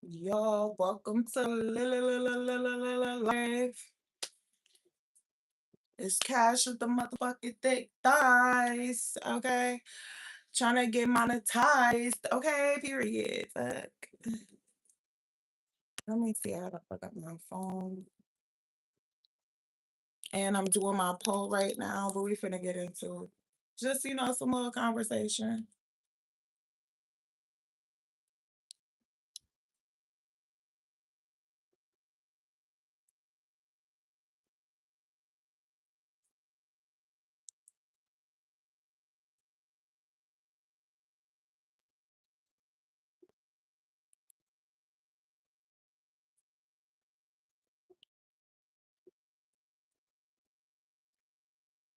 Yo, welcome to life. It's Cash with the motherfucking thick thighs. Okay. Trying to get monetized. Okay, period. Fuck. Let me see how to fuck up my phone. And I'm doing my poll right now, but we finna get into it. Just, some little conversation.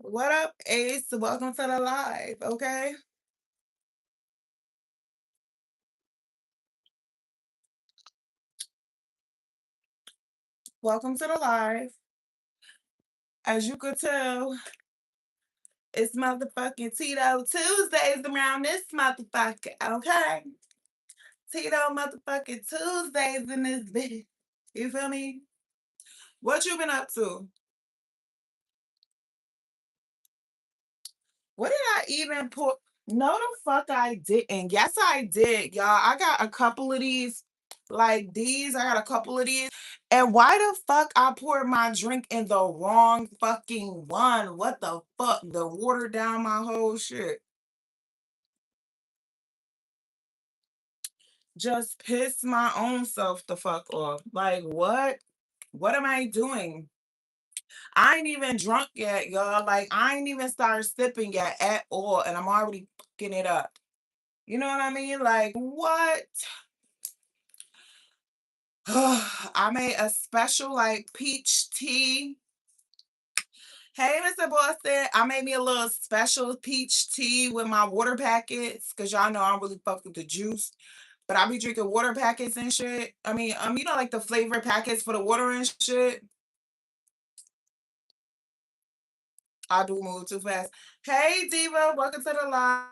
What up, Ace? Welcome to the live, okay? Welcome to the live. As you could tell, it's motherfucking Tito Tuesdays around this motherfucker, okay? Tito motherfucking Tuesdays in this bitch. You feel me? What you been up to? What did I even put? No, the fuck I didn't. Yes, I did, y'all. I got a couple of these, like these. I got a couple of these. And why the fuck I poured my drink in the wrong fucking one? What the fuck? The water down my whole shit. Just piss my own self the fuck off. Like, what? What am I doing? I ain't even drunk yet, y'all. Like, I ain't even started sipping yet at all, and I'm already fucking it up. You know what I mean? Like, what? I made a special, like, peach tea. Hey, Mr. Boston, I made me a little special peach tea with my water packets, because y'all know I don't really fuck with the juice. But I be drinking water packets and shit. I mean, like the flavor packets for the water and shit. I do move too fast. Hey, Diva, welcome to the live.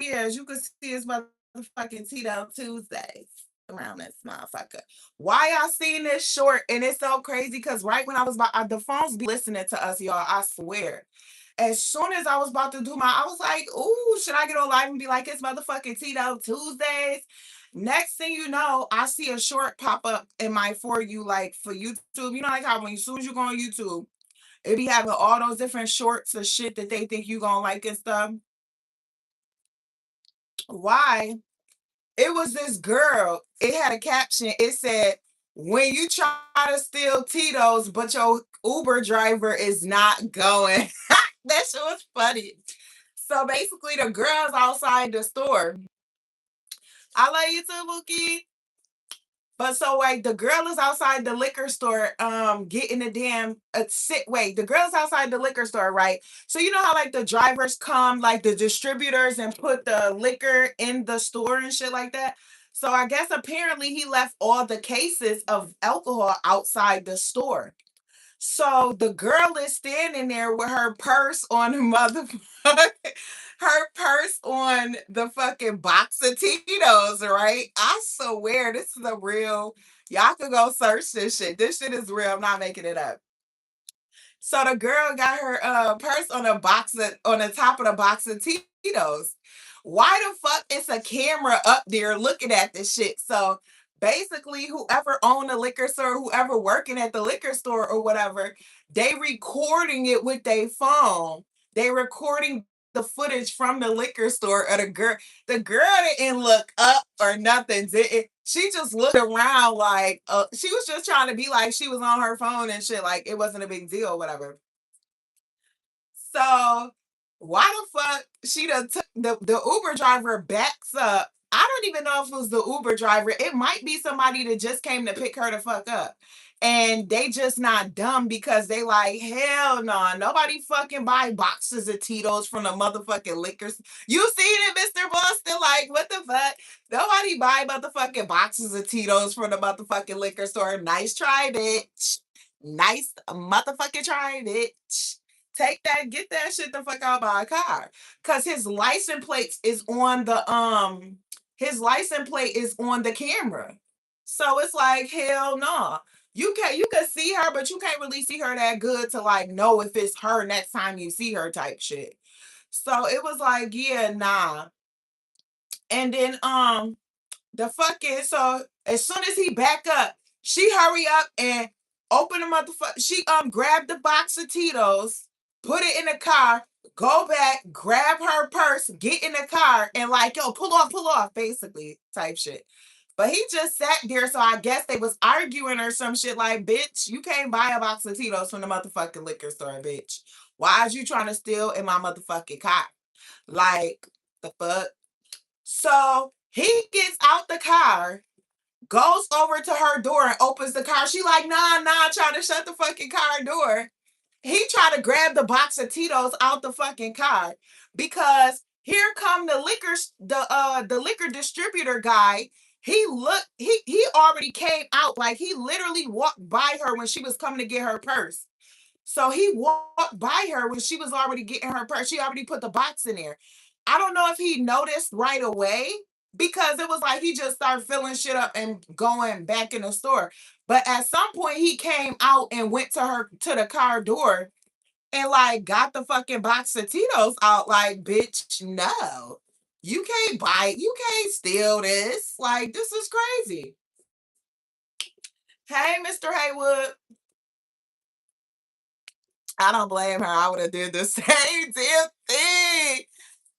Yeah, as you can see, it's motherfucking Tito Tuesdays around this motherfucker. Why I seen this short, and it's so crazy because right when I was about, the phones be listening to us, y'all. I swear. As soon as I was about to do I was like, "Ooh, should I get on live and be like, it's motherfucking Tito Tuesdays?" Next thing you know, I see a short pop up in my for you, like for YouTube. You know, like how when as soon as you go on YouTube, it be having all those different shorts of shit that they think you gonna like and stuff. Why? It was this girl. It had a caption. It said, "When you try to steal Tito's, but your Uber driver is not going." That shit was funny. So basically, the girls outside the store. I love you too, Bookie. But so like the girl is outside the liquor store, getting the damn the girl's outside the liquor store, right? So you know how like the drivers come, like the distributors, and put the liquor in the store and shit like that. So I guess apparently he left all the cases of alcohol outside the store. So the girl is standing there with her purse on her her purse on the fucking box of Tito's, right? I swear this is a real, y'all could go search this shit. This shit is real. I'm not making it up. So the girl got her purse on on the top of the box of Tito's. Why the fuck is a camera up there looking at this shit? So basically, whoever owned the liquor store, whoever working at the liquor store or whatever, they recording it with their phone. They recording the footage from the liquor store of the girl. The girl didn't look up or nothing. She just looked around like she was just trying to be like she was on her phone and shit. Like it wasn't a big deal or whatever. So why the fuck she done took the Uber driver backs up. I don't even know if it was the Uber driver. It might be somebody that just came to pick her the fuck up. And they just not dumb because they like, hell no, nobody fucking buy boxes of Tito's from the motherfucking liquors. You seen it, Mr. Boston? Like, what the fuck? Nobody buy motherfucking boxes of Tito's from the motherfucking liquor store. Nice try, bitch. Nice motherfucking try, bitch. Take that, get that shit the fuck out of my car. Cause his license plates is on his license plate is on the camera. So it's like, hell no. You can see her, but you can't really see her that good to like know if it's her next time you see her type shit. So it was like, yeah, nah. And then the fucking so as soon as he back up, she hurry up and open the motherfucker. She grabbed the box of Tito's, put it in the car, go back, grab her purse, get in the car, and like, yo, pull off, basically, type shit. But he just sat there, so I guess they was arguing or some shit like, bitch, you can't buy a box of Tito's from the motherfucking liquor store, bitch. Why is you trying to steal in my motherfucking car? Like, the fuck? So he gets out the car, goes over to her door and opens the car. She like, nah, trying to shut the fucking car door. He tried to grab the box of Tito's out the fucking car because here come the liquor distributor guy. He already came out, like he literally walked by her when she was coming to get her purse. So he walked by her when she was already getting her purse. She already put the box in there. I don't know if he noticed right away because it was like he just started filling shit up and going back in the store. But at some point he came out and went to the car door and like got the fucking box of Tito's out. Like, bitch, no. You can't buy it. You can't steal this. Like, this is crazy. Hey, Mr. Haywood. I don't blame her. I would have did the same damn thing,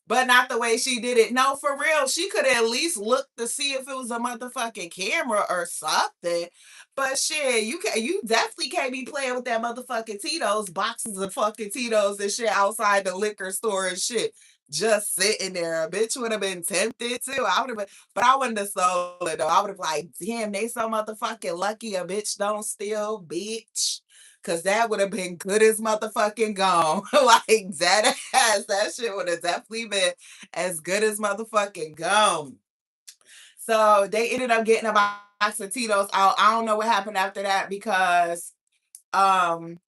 but not the way she did it. No, for real. She could at least look to see if it was a motherfucking camera or something. But shit, you definitely can't be playing with that motherfucking Tito's, boxes of fucking Tito's and shit outside the liquor store and shit. Just sitting there. A bitch would have been tempted too. I would have been, but I wouldn't have sold it though. I would have like, damn, they so motherfucking lucky a bitch don't steal, bitch. Cause that would have been good as motherfucking gone. Like that ass, that shit would have definitely been as good as motherfucking gone. So they ended up getting a box of Tito's out. I don't know what happened after that because um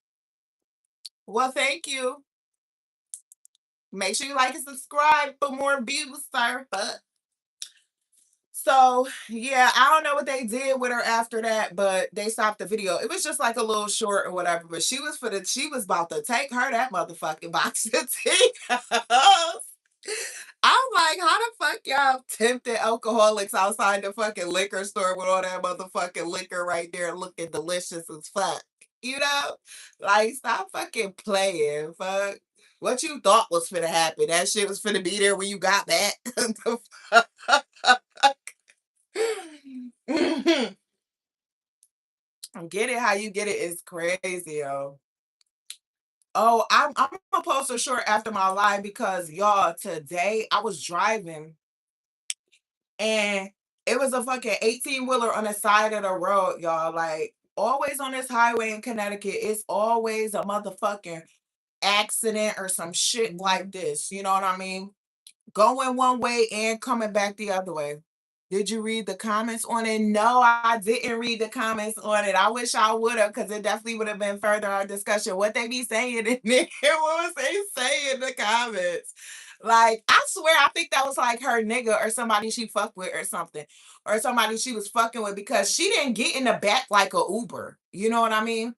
well, thank you. Make sure you like and subscribe for more views, sir. So yeah, I don't know what they did with her after that, but they stopped the video. It was just like a little short or whatever. But she was about to take her that motherfucking box of Tito's. I'm like, how the fuck y'all tempted alcoholics outside the fucking liquor store with all that motherfucking liquor right there looking delicious as fuck? You know? Like, stop fucking playing. Fuck. What you thought was finna happen? That shit was finna be there when you got back. Get it how you get it is crazy, yo. Oh, I'm gonna post a short after my live because y'all, today I was driving and it was a fucking 18-wheeler on the side of the road, y'all. Like, always on this highway in Connecticut, it's always a motherfucking accident or some shit like this. You know what I mean? Going one way and coming back the other way. Did you read the comments on it? No, I didn't read the comments on it. I wish I would have, because it definitely would have been further our discussion. What they be saying in there? What was they saying in the comments? Like, I swear, I think that was like her nigga or somebody she fucked with or something, or somebody she was fucking with because she didn't get in the back like a Uber. You know what I mean?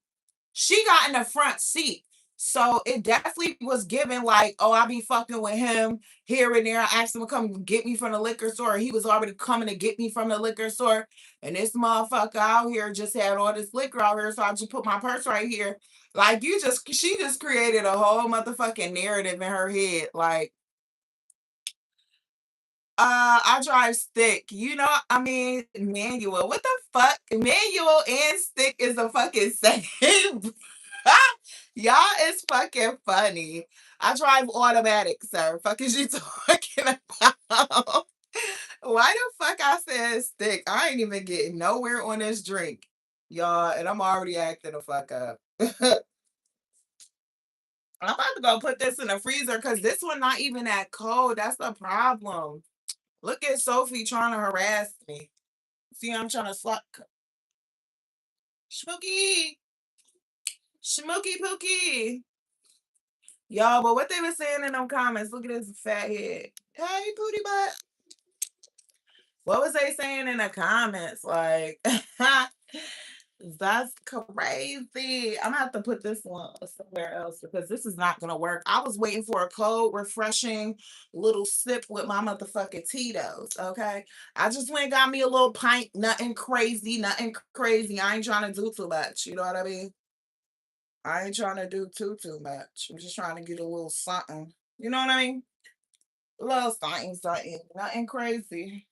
She got in the front seat. So it definitely was given like, oh, I be fucking with him here and there. I asked him to come get me from the liquor store. He was already coming to get me from the liquor store. And this motherfucker out here just had all this liquor out here. So I just put my purse right here. Like, she just created a whole motherfucking narrative in her head. Like, I drive stick. You know, I mean, manual. What the fuck? Manual and stick is the fucking same. Y'all is fucking funny. I drive automatic, sir. Fuck is you talking about? Why the fuck I said stick? I ain't even getting nowhere on this drink, y'all, and I'm already acting the fuck up. I'm about to go put this in the freezer because this one not even that cold. That's the problem. Look at Sophie trying to harass me. See, I'm trying to slut. Smokey, Smokey Pookie. Y'all, but what they were saying in them comments, look at this fat head. Hey, booty butt. What was they saying in the comments? Like, that's crazy. I'm gonna have to put this one somewhere else because this is not gonna work. I was waiting for a cold, refreshing little sip with my motherfucking Tito's. Okay. I just went and got me a little pint, nothing crazy, nothing crazy. I ain't trying to do too much. You know what I mean? I ain't trying to do too much. I'm just trying to get a little something. You know what I mean? A little something, something. Nothing crazy.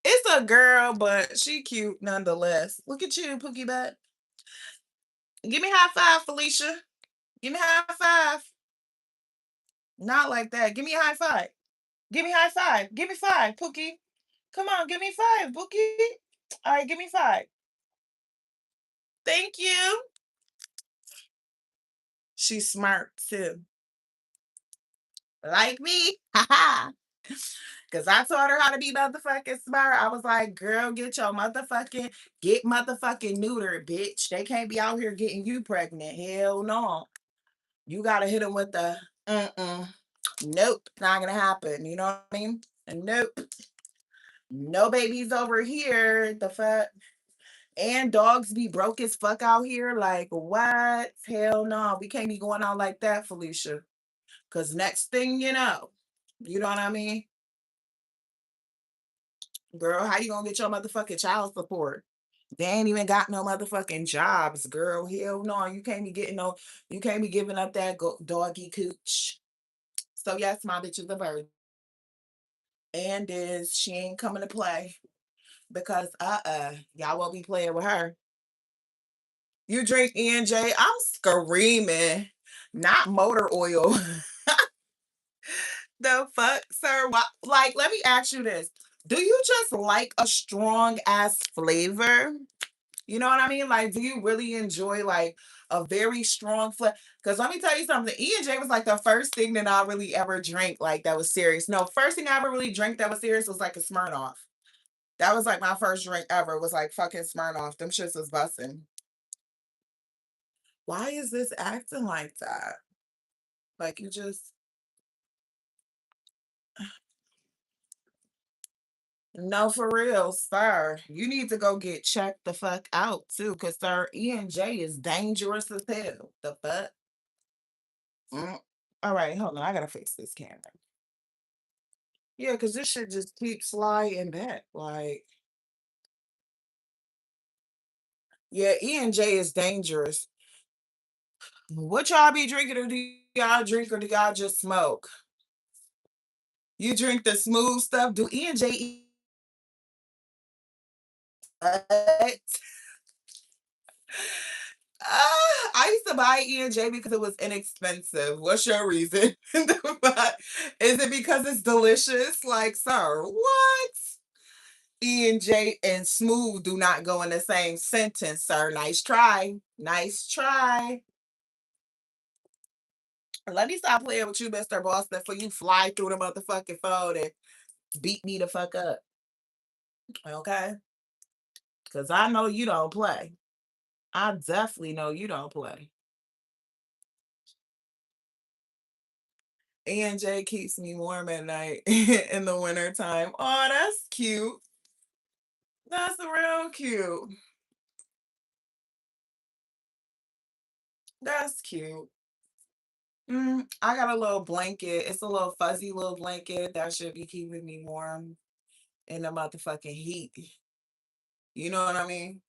It's a girl, but she cute nonetheless. Look at you, Pookie Butt. Give me high five, Felicia. Give me high five. Not like that. Give me a high five. Give me high five. Give me five, Pookie. Come on, give me five, Pookie. All right, give me five. Thank you. She's smart too. Like me. Haha. Cause I taught her how to be motherfucking smart. I was like, girl, get motherfucking neutered, bitch. They can't be out here getting you pregnant. Hell no. You gotta hit them with the nope, not gonna happen. You know what I mean? And nope, no babies over here. The fuck. And dogs be broke as fuck out here. Like what? Hell no. We can't be going out like that, Felicia. Cause next thing you know what I mean? Girl, how you gonna get your motherfucking child support? They ain't even got no motherfucking jobs, girl. Hell no, you can't be giving up that doggy cooch. So yes, my bitch is a virgin, and is she ain't coming to play because y'all won't be playing with her. You drink ENJ, I'm screaming, not motor oil. The fuck, sir? Like, let me ask you this: do you just like a strong ass flavor? You know what I mean? Like, do you really enjoy like a very strong flavor? Because let me tell you something. E and J was like the first thing that I really ever drank like that was serious. No, first thing I ever really drank that was serious was like a Smirnoff. That was like my first drink ever. Was like fucking Smirnoff. Them shits was busting. Why is this acting like that? Like you just no for real, sir. You need to go get checked the fuck out too, cause sir, E and J is dangerous as hell. The fuck. Mm. All right, hold on. I gotta fix this camera. Yeah, cause this shit just keeps sliding back. Like, yeah, E and J is dangerous. What y'all be drinking, or do y'all drink, or do y'all just smoke? You drink the smooth stuff. Do E and J eat? What? I used to buy E&J because it was inexpensive. What's your reason? Is it because it's delicious? Like, sir, what? E&J and smooth do not go in the same sentence, sir. Nice try. Nice try. Let me stop playing with you, Mr. Boston, before you fly through the motherfucking phone and beat me the fuck up. Okay? Because I know you don't play. I definitely know you don't play. E&J keeps me warm at night in the wintertime. Oh, that's cute. That's real cute. That's cute. I got a little blanket. It's a little fuzzy little blanket that should be keeping me warm in the motherfucking heat. You know what I mean?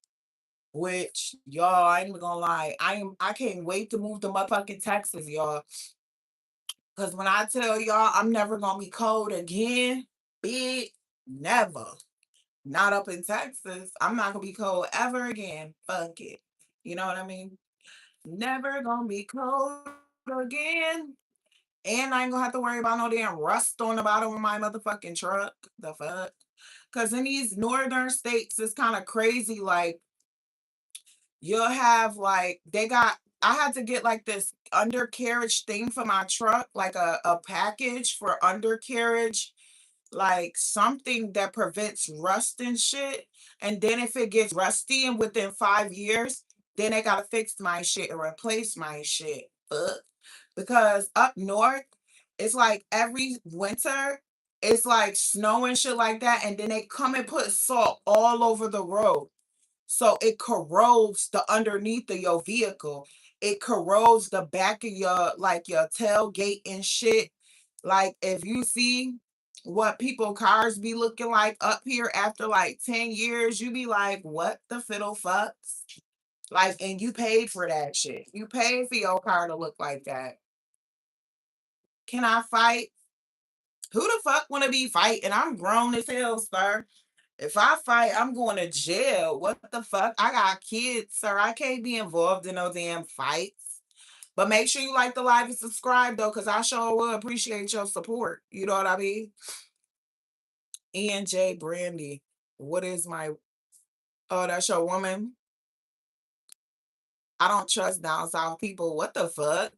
Which y'all, I ain't even gonna lie. I can't wait to move to motherfucking Texas, y'all. Cause when I tell y'all I'm never gonna be cold again, big never. Not up in Texas. I'm not gonna be cold ever again. Fuck it. You know what I mean? Never gonna be cold again. And I ain't gonna have to worry about no damn rust on the bottom of my motherfucking truck. The fuck? Cause in these northern states, it's kind of crazy. Like you'll have like I had to get like this undercarriage thing for my truck, like a package for undercarriage, like something that prevents rust and shit. And then if it gets rusty and within 5 years, then they gotta fix my shit and replace my shit. Fuck. Because up north, It's like every winter, it's like snow and shit like that, and then they come and put salt all over the road. So it corrodes the underneath of your vehicle. It corrodes the back of your like your tailgate and shit. Like if you see what people cars be looking like up here after like 10 years, you be like, what the fiddle fucks? Like, and you paid for that shit. You paid for your car to look like that. Can I fight? Who the fuck want to be fighting? I'm grown as hell, sir. If I fight, I'm going to jail. What the fuck? I got kids, sir. I can't be involved in no damn fights. But make sure you like the live and subscribe though, because I sure will appreciate your support. You know what I mean? ENJ Brandy. What is my oh, that's your woman? I don't trust down south people. What the fuck?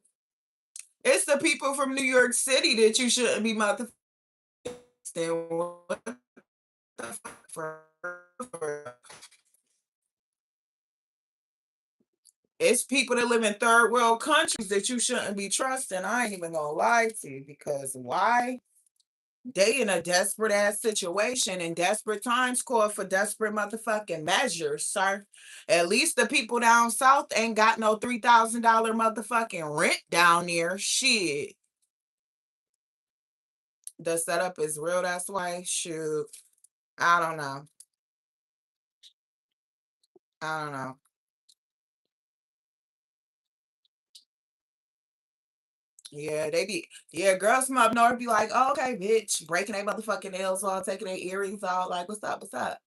It's the people from New York City that you shouldn't be motherfucking. What the fuck for? It's people that live in third world countries that you shouldn't be trusting. I ain't even gonna lie to you because why? They in a desperate ass situation and desperate times call for desperate motherfucking measures, sir. At least the people down south ain't got no $3,000 motherfucking rent down there. Shit. The setup is real, that's why. Shoot. I don't know. I don't know. Yeah, they be girls from up north be like, oh, okay, bitch, breaking their motherfucking nails off, taking their earrings off, like, what's up, what's up?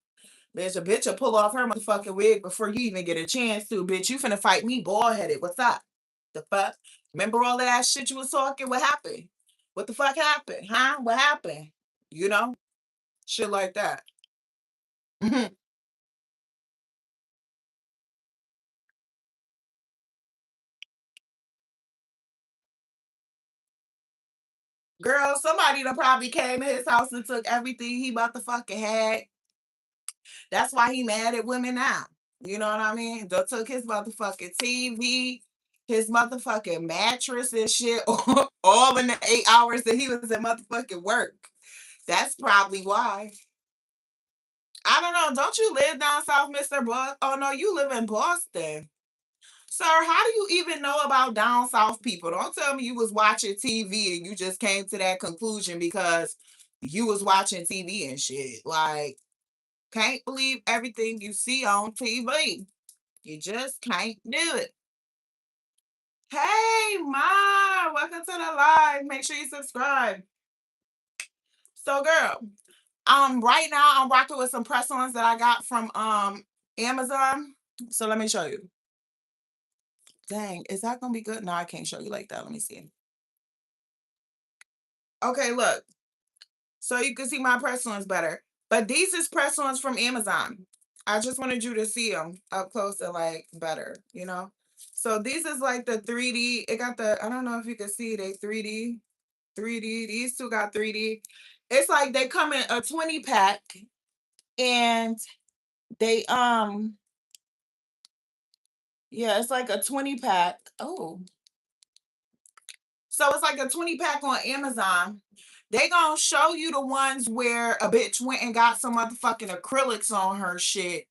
Bitch, a bitch will pull off her motherfucking wig before you even get a chance to, bitch. You finna fight me bald headed. What's up? The fuck? Remember all of that shit you was talking? What happened? What the fuck happened? Huh? What happened? You know? Shit like that. Girl, somebody done probably came in his house and took everything he motherfucking had. That's why he mad at women now. You know what I mean? They took his motherfucking TV, his motherfucking mattress and shit, all in the 8 hours that he was at motherfucking work. That's probably why. I don't know. Don't you live down south, Mr. Buck? Oh no, you live in Boston. Sir, how do you even know about down south people? Don't tell me you was watching TV and you just came to that conclusion because you was watching TV and shit. Like, can't believe everything you see on TV. You just can't do it. Hey, Ma, welcome to the live. Make sure you subscribe. So, girl, right now I'm rocking with some press-ons that I got from Amazon. So let me show you. Dang, is that gonna be good? No, I can't show you like that. Let me see. Okay, look. So you can see my press-ons better. But these is press-ons from Amazon. I just wanted you to see them up close and like better, you know? So these is like the 3D. It got the, I don't know if you can see they 3D. 3D. These two got 3D. It's like they come in a 20 pack and they yeah, it's like a 20 pack. Oh. So it's like a 20 pack on Amazon. They gonna show you the ones where a bitch went and got some motherfucking acrylics on her shit.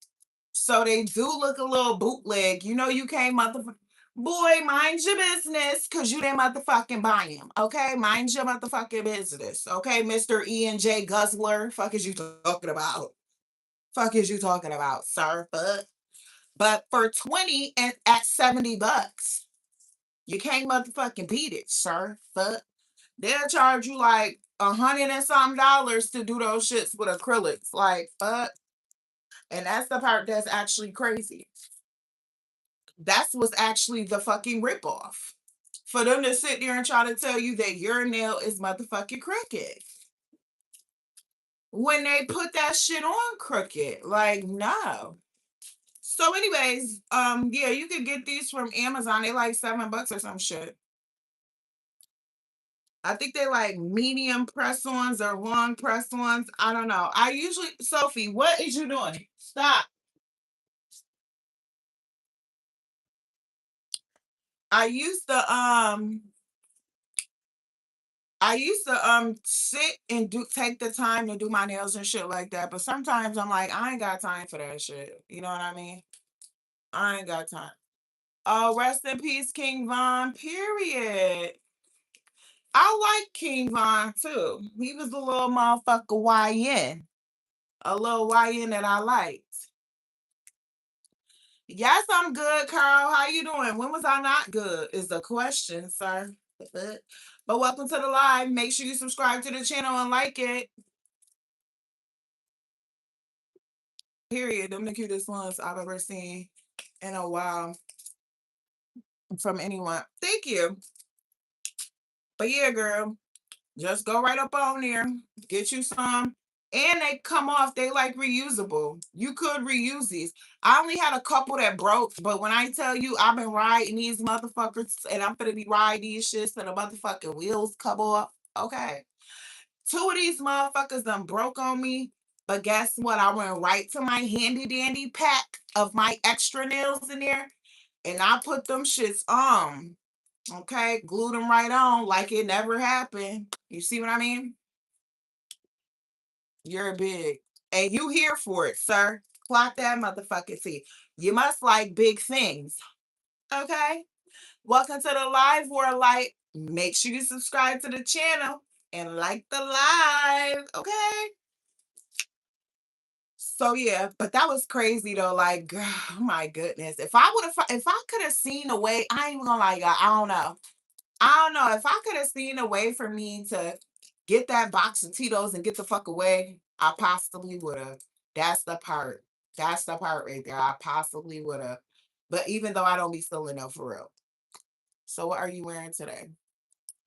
So they do look a little bootleg. You know you can't motherfucking boy, mind your business, cause you didn't motherfucking buy them. Okay, mind your motherfucking business. Okay, Mr. ENJ Guzzler. Fuck is you talking about? Fuck is you talking about, sir? But for 20 and at $70, you can't motherfucking beat it, sir. But they'll charge you like $100 and some dollars to do those shits with acrylics. Like, fuck. And that's the part that's actually crazy. That's what's actually the fucking ripoff. For them to sit there and try to tell you that your nail is motherfucking crooked. When they put that shit on crooked. Like, no. So, anyways, yeah, you can get these from Amazon. They like $7 or some shit. I think they like medium press-ons or long press-ons. I don't know. I usually Sophie, what is you doing? Stop. I used to I used to sit and take the time to do my nails and shit like that. But sometimes I'm like, I ain't got time for that shit. You know what I mean? I ain't got time. Oh, rest in peace, King Von. Period. I like King Von too. He was a little motherfucker YN. A little YN that I liked. Yes, I'm good, Carl. How you doing? When was I not good? Is the question, sir. But welcome to the live. Make sure you subscribe to the channel and like it. Period. Them the cutest ones I've ever seen in a while from anyone. Thank you. But yeah, girl, just go right up on there, get you some. And they come off, they like reusable. You could reuse these. I only had a couple that broke, but when I tell you I've been riding these motherfuckers and I'm gonna be riding these shits till the motherfucking wheels come off. Okay. Two of these motherfuckers done broke on me. But guess what? I went right to my handy dandy pack of my extra nails in there and I put them shits on. Okay, glued them right on like it never happened. You see what I mean? You're big. And you here for it, sir. Clock that motherfucking T. You must like big things. Okay? Welcome to the live world light. Make sure you subscribe to the channel and like the live. Okay? So yeah, but that was crazy though. Like, girl, oh my goodness. If I could have seen a way, I ain't even gonna lie, y'all. I don't know. I don't know. If I could have seen a way for me to get that box of Tito's and get the fuck away, I possibly would have. That's the part. That's the part right there. I possibly would have. But even though I don't be stealing them for real. So what are you wearing today?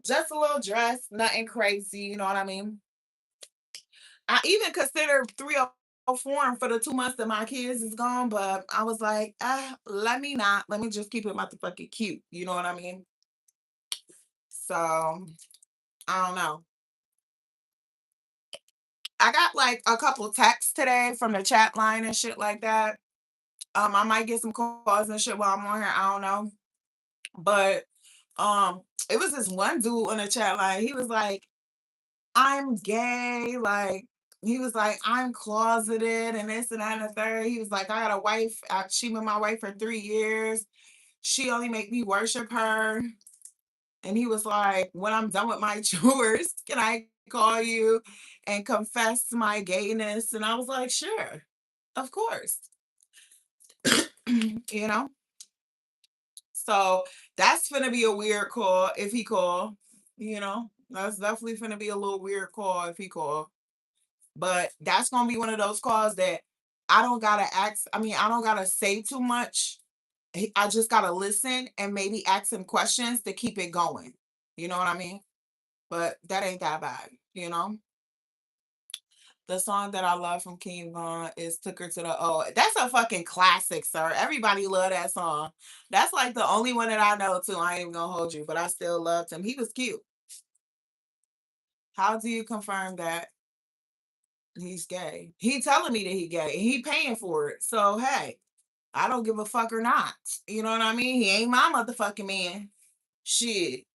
Just a little dress, nothing crazy. You know what I mean? I even considered 304 for the 2 months that my kids is gone, but I was like, let me not. Let me just keep it motherfucking cute. You know what I mean? So I don't know. I got like a couple texts today from the chat line and shit like that. I might get some calls and shit while I'm on here. I don't know. But it was this one dude on the chat line. He was like, I'm gay. Like, he was like, I'm closeted and this and that and the third. He was like, I got a wife. She been my wife for 3 years. She only make me worship her. And he was like, when I'm done with my chores, can I call you and confess my gayness? And I was like, sure, of course. You know? So that's gonna be a weird call if he call, you know. That's definitely gonna be a little weird call if he call. But that's gonna be one of those calls that I don't gotta ask. I mean, I don't gotta say too much. I just gotta listen and maybe ask him questions to keep it going. You know what I mean? But that ain't that bad, you know? The song that I love from King Von is "Took Her to the O." That's a fucking classic, sir. Everybody love that song. That's like the only one that I know too. I ain't even gonna hold you, but I still loved him. He was cute. How do you confirm that he's gay? He telling me that he gay. And he paying for it. So hey, I don't give a fuck or not. You know what I mean? He ain't my motherfucking man. Shit.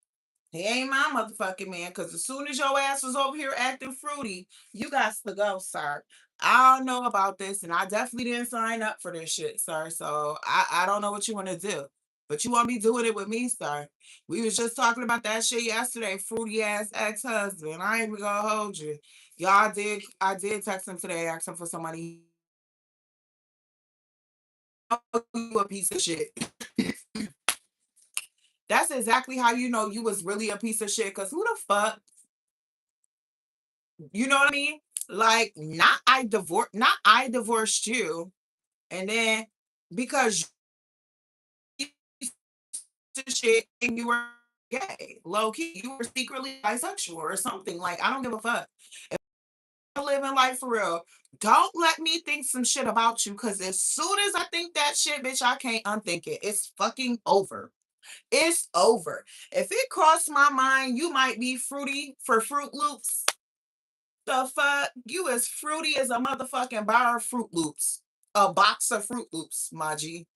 He ain't my motherfucking man, because as soon as your ass was over here acting fruity, you got to go, sir. I don't know about this, and I definitely didn't sign up for this shit, sir. So I don't know what you want to do. But you won't be doing it with me, sir. We was just talking about that shit yesterday, fruity ass ex-husband. I ain't even gonna hold you. Y'all did I did text him today, asking for somebody. You a piece of shit. That's exactly how you know you was really a piece of shit. Cause who the fuck, you know what I mean? Like, not I divorced you, and then because you piece of shit and you were gay, low key, you were secretly bisexual or something. Like, I don't give a fuck. If I'm living life for real, don't let me think some shit about you. Cause as soon as I think that shit, bitch, I can't unthink it. It's fucking over. It's over. If it crossed my mind, you might be fruity for Fruit Loops. The fuck? You as fruity as a motherfucking bar of Fruit Loops. A box of Fruit Loops, my G.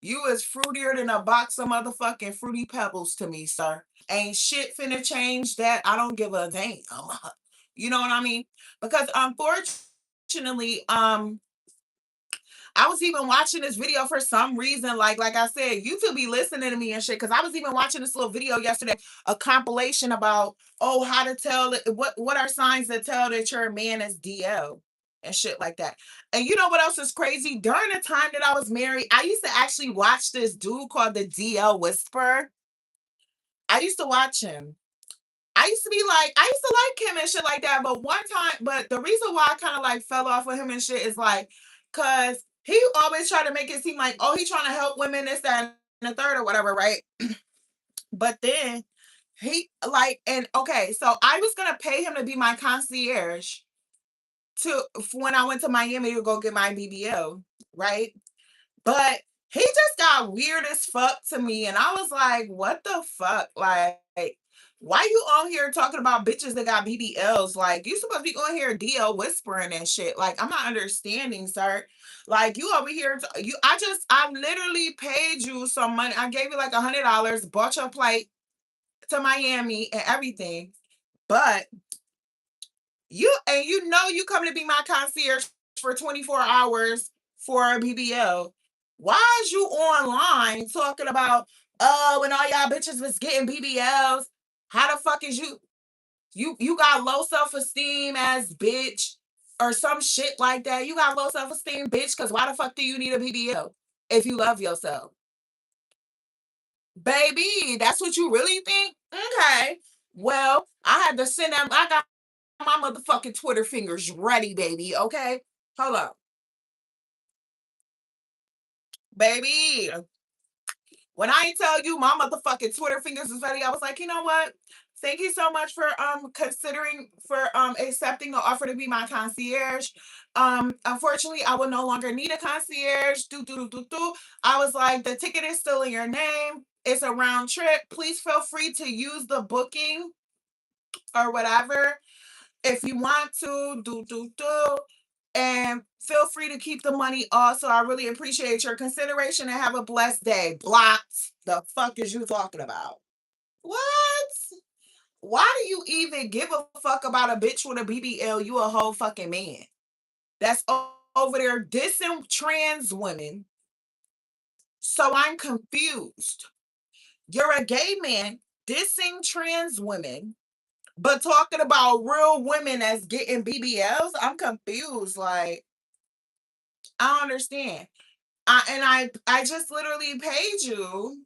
You is fruitier than a box of motherfucking Fruity Pebbles to me, sir. Ain't shit finna change that. I don't give a damn. You know what I mean? Because unfortunately, I was even watching this video for some reason. Like I said, YouTube be listening to me and shit. Cause I was even watching this little video yesterday, a compilation about how to tell what are signs that tell that your man is DL and shit like that. And you know what else is crazy? During the time that I was married, I used to actually watch this dude called the DL Whisperer. I used to watch him. I used to like him and shit like that. But one time, but the reason why I kind of like fell off with him and shit is like, cause he always tried to make it seem like, he trying to help women, this, that, and the third or whatever, right? But then he like, and okay, so I was gonna pay him to be my concierge when I went to Miami to go get my BBL, right? But he just got weird as fuck to me. And I was like, what the fuck? Like, why you on here talking about bitches that got BBLs? Like, you supposed to be on here DL whispering and shit. Like, I'm not understanding, sir. Like, you over here, I literally paid you some money. I gave you like $100, bought your flight to Miami and everything. But you coming to be my concierge for 24 hours for a BBL. Why is you online talking about when all y'all bitches was getting BBLs? How the fuck is you got low self-esteem as bitch or some shit like that? You got low self-esteem, bitch, because why the fuck do you need a BBL if you love yourself? Baby, that's what you really think? Okay. Well, I had to send them. I got my motherfucking Twitter fingers ready, baby. Okay, hold up, baby. When I tell you my motherfucking Twitter fingers is ready, I was like, you know what? Thank you so much for considering for accepting the offer to be my concierge. Unfortunately, I will no longer need a concierge. Do. I was like, the ticket is still in your name. It's a round trip. Please feel free to use the booking or whatever if you want to. Do. And feel free to keep the money also. I really appreciate your consideration and have a blessed day. Blocked. The fuck is you talking about? What? Why do you even give a fuck about a bitch with a BBL? You a whole fucking man. That's over there dissing trans women. So I'm confused. You're a gay man dissing trans women, but talking about real women as getting BBLs. I'm confused. Like, I don't understand. I just literally paid you.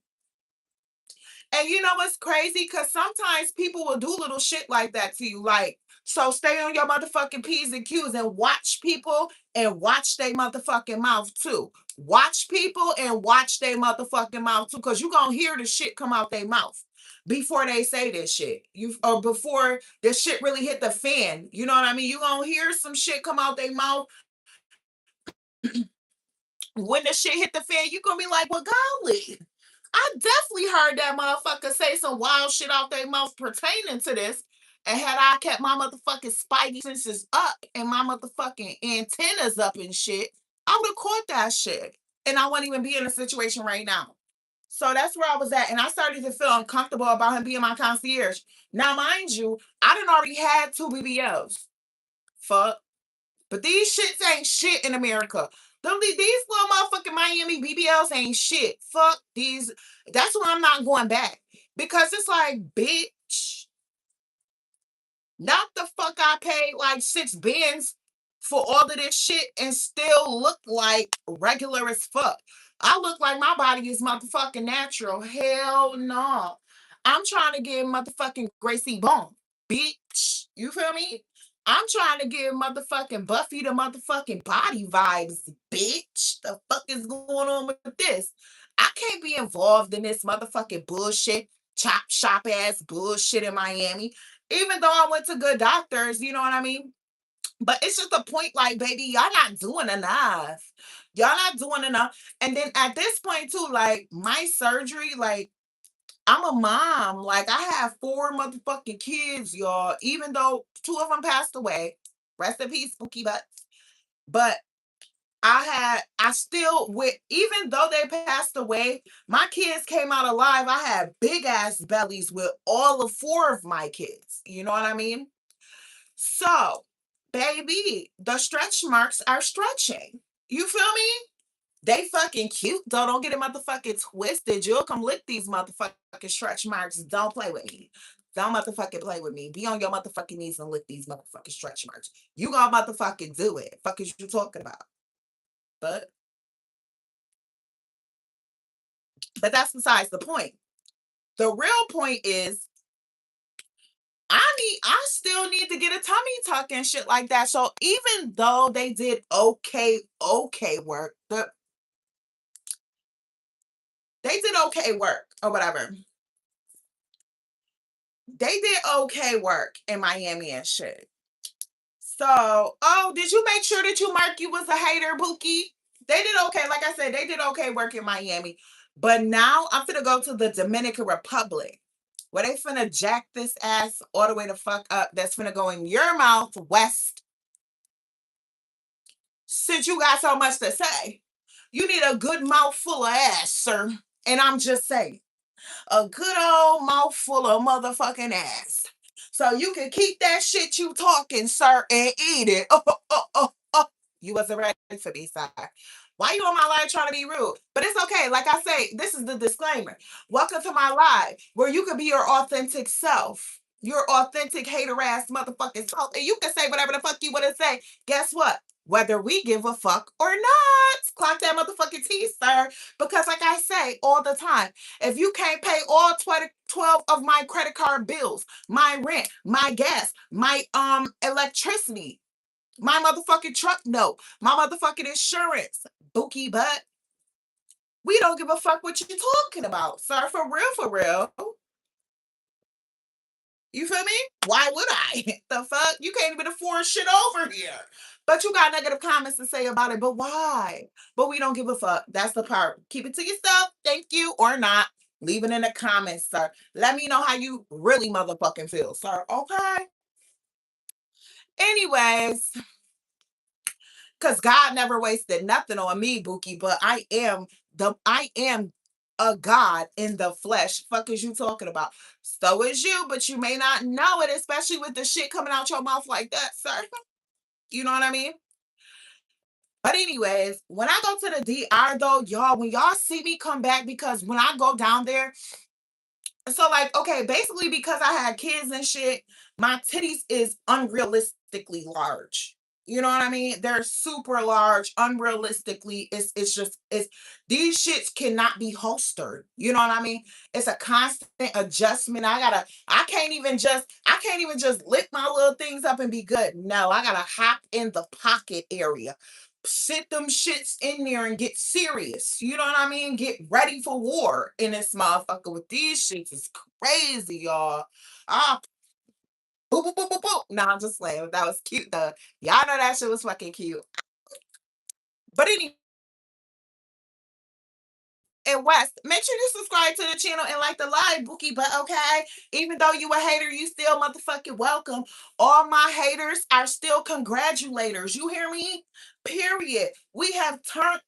And you know what's crazy? Because sometimes people will do little shit like that to you. Like, so stay on your motherfucking P's and Q's and watch people and watch their motherfucking mouth too. Watch people and watch their motherfucking mouth too. Because you're going to hear the shit come out their mouth before they say this shit. Or before this shit really hit the fan. You know what I mean? You're going to hear some shit come out their mouth. When the shit hit the fan, you're going to be like, well, golly. I definitely heard that motherfucker say some wild shit out their mouth pertaining to this. And had I kept my motherfucking spidey senses up and my motherfucking antennas up and shit, I would have caught that shit. And I wouldn't even be in a situation right now. So that's where I was at. And I started to feel uncomfortable about him being my concierge. Now, mind you, I done already had 2 BBLs. Fuck. But these shits ain't shit in America. These little motherfucking Miami BBLs ain't shit. Fuck these. That's why I'm not going back. Because it's like, bitch, not the fuck I paid like 6 bands for all of this shit and still look like regular as fuck. I look like my body is motherfucking natural. Hell no. I'm trying to give motherfucking Gracie Bone, bitch. You feel me? I'm trying to give motherfucking Buffy the motherfucking body vibes, bitch. The fuck is going on with this? I can't be involved in this motherfucking bullshit, chop shop ass bullshit in Miami. Even though I went to good doctors, you know what I mean? But it's just a point like, baby, y'all not doing enough. Y'all not doing enough. And then at this point, too, like my surgery, like I'm a mom. Like I have 4 motherfucking kids, y'all. Even though 2 of them passed away. Rest in peace, Spooky Butts. But I still, with, even though they passed away, my kids came out alive. I had big ass bellies with all of four of my kids. You know what I mean? So, baby, the stretch marks are stretching. You feel me? They fucking cute though. Don't get it motherfucking twisted. You'll come lick these motherfucking stretch marks. Don't play with me. Don't motherfucking play with me. Be on your motherfucking knees and lick these motherfucking stretch marks. You gonna motherfucking do it. Fuck is you talking about? But that's besides the point. The real point is I still need to get a tummy tuck and shit like that. So even though they did okay work, they did okay work or whatever. They did okay work in Miami and shit. So, oh, did you make sure that you mark you was a hater, Bookie? They did okay. Like I said, they did okay work in Miami. But now I'm finna go to the Dominican Republic, where they finna jack this ass all the way the fuck up. That's finna go in your mouth west. Since you got so much to say, you need a good mouthful of ass, sir. And I'm just saying, a good old mouthful of motherfucking ass. So you can keep that shit you talking, sir, and eat it. Oh. You wasn't ready for me, sir. Why you on my live trying to be rude? But it's okay. Like I say, this is the disclaimer. Welcome to my live where you can be your authentic self. Your authentic hater ass motherfucking self. And you can say whatever the fuck you want to say. Guess what? Whether we give a fuck or not. Clock that motherfucking T, sir. Because like I say all the time, if you can't pay all 12 of my credit card bills, my rent, my gas, my electricity, my motherfucking truck note, my motherfucking insurance, bookie butt, we don't give a fuck what you're talking about, sir. For real, for real. You feel me? Why would I? The fuck? You can't even afford shit over here. But you got negative comments to say about it. But why? But we don't give a fuck. That's the part. Keep it to yourself. Thank you or not. Leave it in the comments, sir. Let me know how you really motherfucking feel, sir. Okay. Anyways, because God never wasted nothing on me, Bookie. But I am a God in the flesh. Fuck is you talking about? So is you, but you may not know it, especially with the shit coming out your mouth like that, sir. You know what I mean? But anyways, when I go to the DR though, y'all, when y'all see me come back, because when I go down there, so like, okay, basically because I had kids and shit, my titties is unrealistically large. You know what I mean? They're super large, unrealistically. It's just it's these shits cannot be holstered. You know what I mean? It's a constant adjustment. I can't even just lift my little things up and be good. No, I gotta hop in the pocket area, sit them shits in there and get serious. You know what I mean? Get ready for war in this motherfucker with these shits is crazy, y'all. Ah, boop, boop, boop, boop, boop. Nah, I'm just playing. That was cute though. Y'all know that shit was fucking cute. But anyway, and West, make sure you subscribe to the channel and like the live, Bookie. But okay, even though you a hater, you still motherfucking welcome. All my haters are still congratulators. You hear me? Period. We turned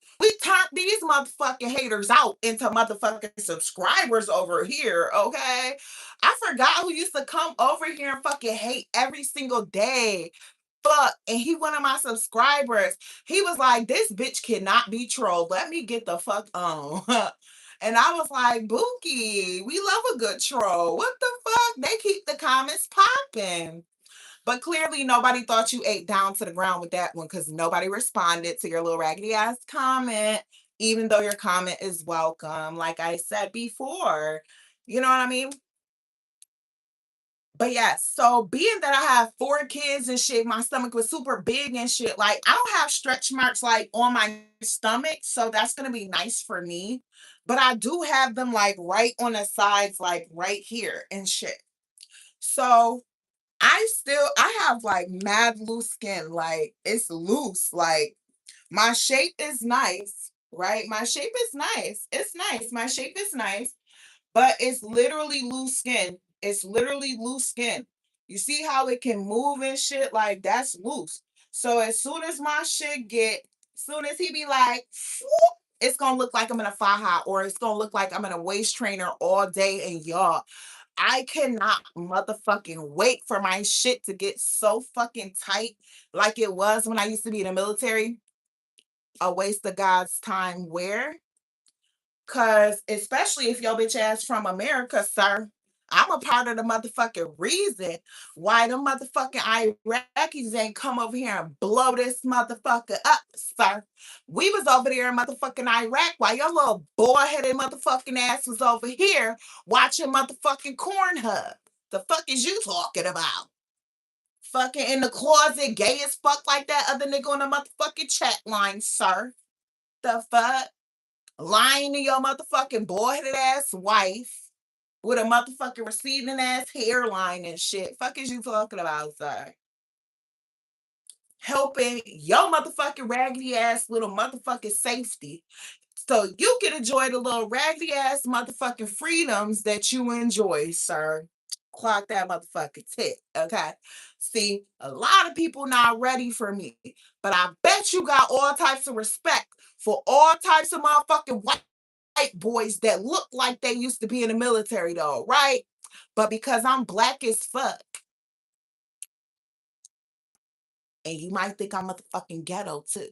these motherfucking haters out into motherfucking subscribers over here. Okay. I forgot who used to come over here and fucking hate every single day. Fuck, and he one of my subscribers. He was like, "This bitch cannot be trolled. Let me get the fuck on." And I was like, "Bookie, we love a good troll. What the fuck? They keep the comments popping." But clearly, nobody thought you ate down to the ground with that one because nobody responded to your little raggedy ass comment, even though your comment is welcome. Like I said before, you know what I mean? But yes, so being that I have four kids and shit, my stomach was super big and shit. Like I don't have stretch marks like on my stomach, so that's gonna be nice for me. But I do have them like right on the sides, like right here and shit. So I have like mad loose skin, like it's loose. Like my shape is nice, right? My shape is nice. It's nice. My shape is nice, but it's literally loose skin. It's literally loose skin. You see how it can move and shit? Like that's loose. So as soon as my shit get Soon as he be like, "Whoop," it's gonna look like I'm in a faja, or it's gonna look like I'm in a waist trainer all day. And y'all, I cannot motherfucking wait for my shit to get so fucking tight like it was when I used to be in the military. A waste of God's time where? Cause especially if your bitch ass from America, sir, I'm a part of the motherfucking reason why the motherfucking Iraqis ain't come over here and blow this motherfucker up, sir. We was over there in motherfucking Iraq while your little boy-headed motherfucking ass was over here watching motherfucking Cornhub. The fuck is you talking about? Fucking in the closet, gay as fuck like that other nigga on the motherfucking chat line, sir. The fuck? Lying to your motherfucking boy-headed ass wife with a motherfucking receding ass hairline and shit. Fuck is you talking about, sir? Helping your motherfucking raggedy ass little motherfucking safety so you can enjoy the little raggedy ass motherfucking freedoms that you enjoy, sir. Clock that motherfucking tick, okay? See, a lot of people not ready for me, but I bet you got all types of respect for all types of motherfucking white boys that look like they used to be in the military, though, right? But because I'm black as fuck, and you might think I'm motherfucking ghetto too,